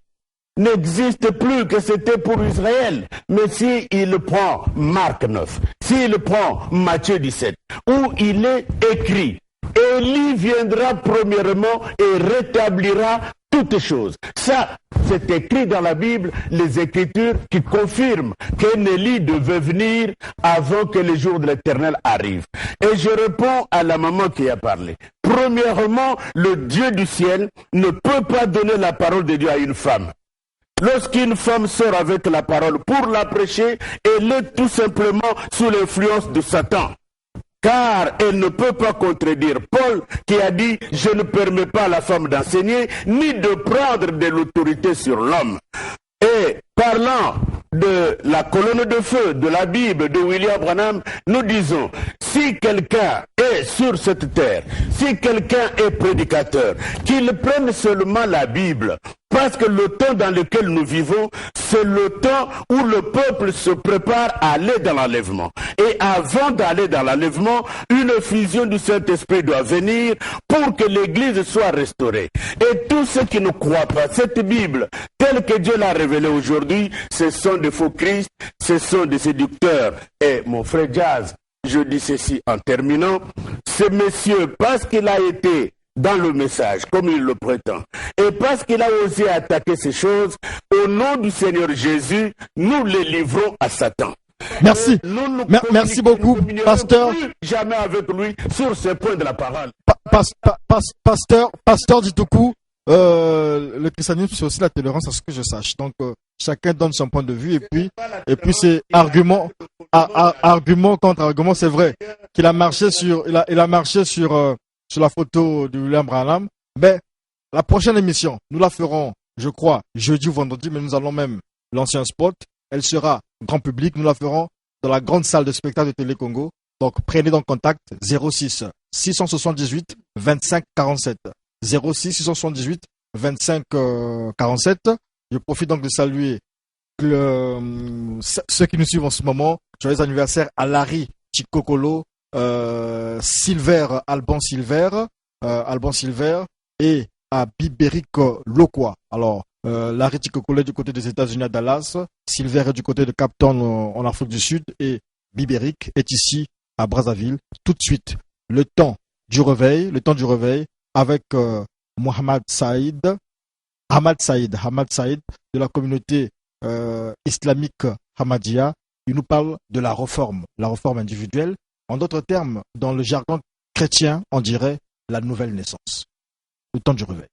n'existe plus, que c'était pour Israël. Mais s'il prend Marc 9, s'il prend Matthieu 17, où il est écrit, Élie viendra premièrement et rétablira toutes choses. Ça, c'est écrit dans la Bible, les Écritures qui confirment qu'un Élie devait venir avant que le jour de l'Éternel arrive. Et je réponds à la maman qui a parlé. Premièrement, le Dieu du ciel ne peut pas donner la parole de Dieu à une femme. Lorsqu'une femme sort avec la parole pour la prêcher, elle est tout simplement sous l'influence de Satan. Car elle ne peut pas contredire Paul qui a dit « Je ne permets pas à la femme d'enseigner ni de prendre de l'autorité sur l'homme ». Et parlant de la colonne de feu de la Bible de William Branham, nous disons, si quelqu'un est sur cette terre, si quelqu'un est prédicateur, qu'il prenne seulement la Bible Parce que le temps dans lequel nous vivons, c'est le temps où le peuple se prépare à aller dans l'enlèvement. Et avant d'aller dans l'enlèvement, une fusion du Saint-Esprit doit venir pour que l'Église soit restaurée. Et tous ceux qui ne croient pas, cette Bible, telle que Dieu l'a révélée aujourd'hui, ce sont des faux Christ, ce sont des séducteurs. Et mon frère Jazz, je dis ceci en terminant, ce monsieur, parce qu'il a été dans le message, comme il le prétend, et parce qu'il a osé attaquer ces choses, au nom du Seigneur Jésus, nous les livrons à Satan. Merci. Merci beaucoup, pasteur. Jamais avec lui sur ce point de la parole. Pasteur Ditoku, le christianisme, c'est aussi la tolérance, à ce que je sache. Donc, chacun donne son point de vue, et puis c'est argument contre argument. C'est vrai qu'il a marché sur, il a marché sur la photo de William Branham. Mais la prochaine émission, nous la ferons, je crois, jeudi ou vendredi, mais nous allons même l'ancien spot. Elle sera grand public. Nous la ferons dans la grande salle de spectacle de Télé Congo. Donc, prenez donc contact 06 678 25 47. 06 678 25 47. Je profite donc de saluer ceux qui nous suivent en ce moment. Joyeux anniversaire à Larry Chikokolo, Silver, Alban Silver et à Biberic Lokwa. Alors, Larry Chikokolo est du côté des États-Unis à Dallas, Silver est du côté de Cape Town en Afrique du Sud et Biberic est ici à Brazzaville. Tout de suite, le temps du réveil avec Mohamed Saïd, Hamad Saïd de la communauté islamique Hamadia. Il nous parle de la réforme individuelle. En d'autres termes, dans le jargon chrétien, on dirait la nouvelle naissance. Le temps du réveil.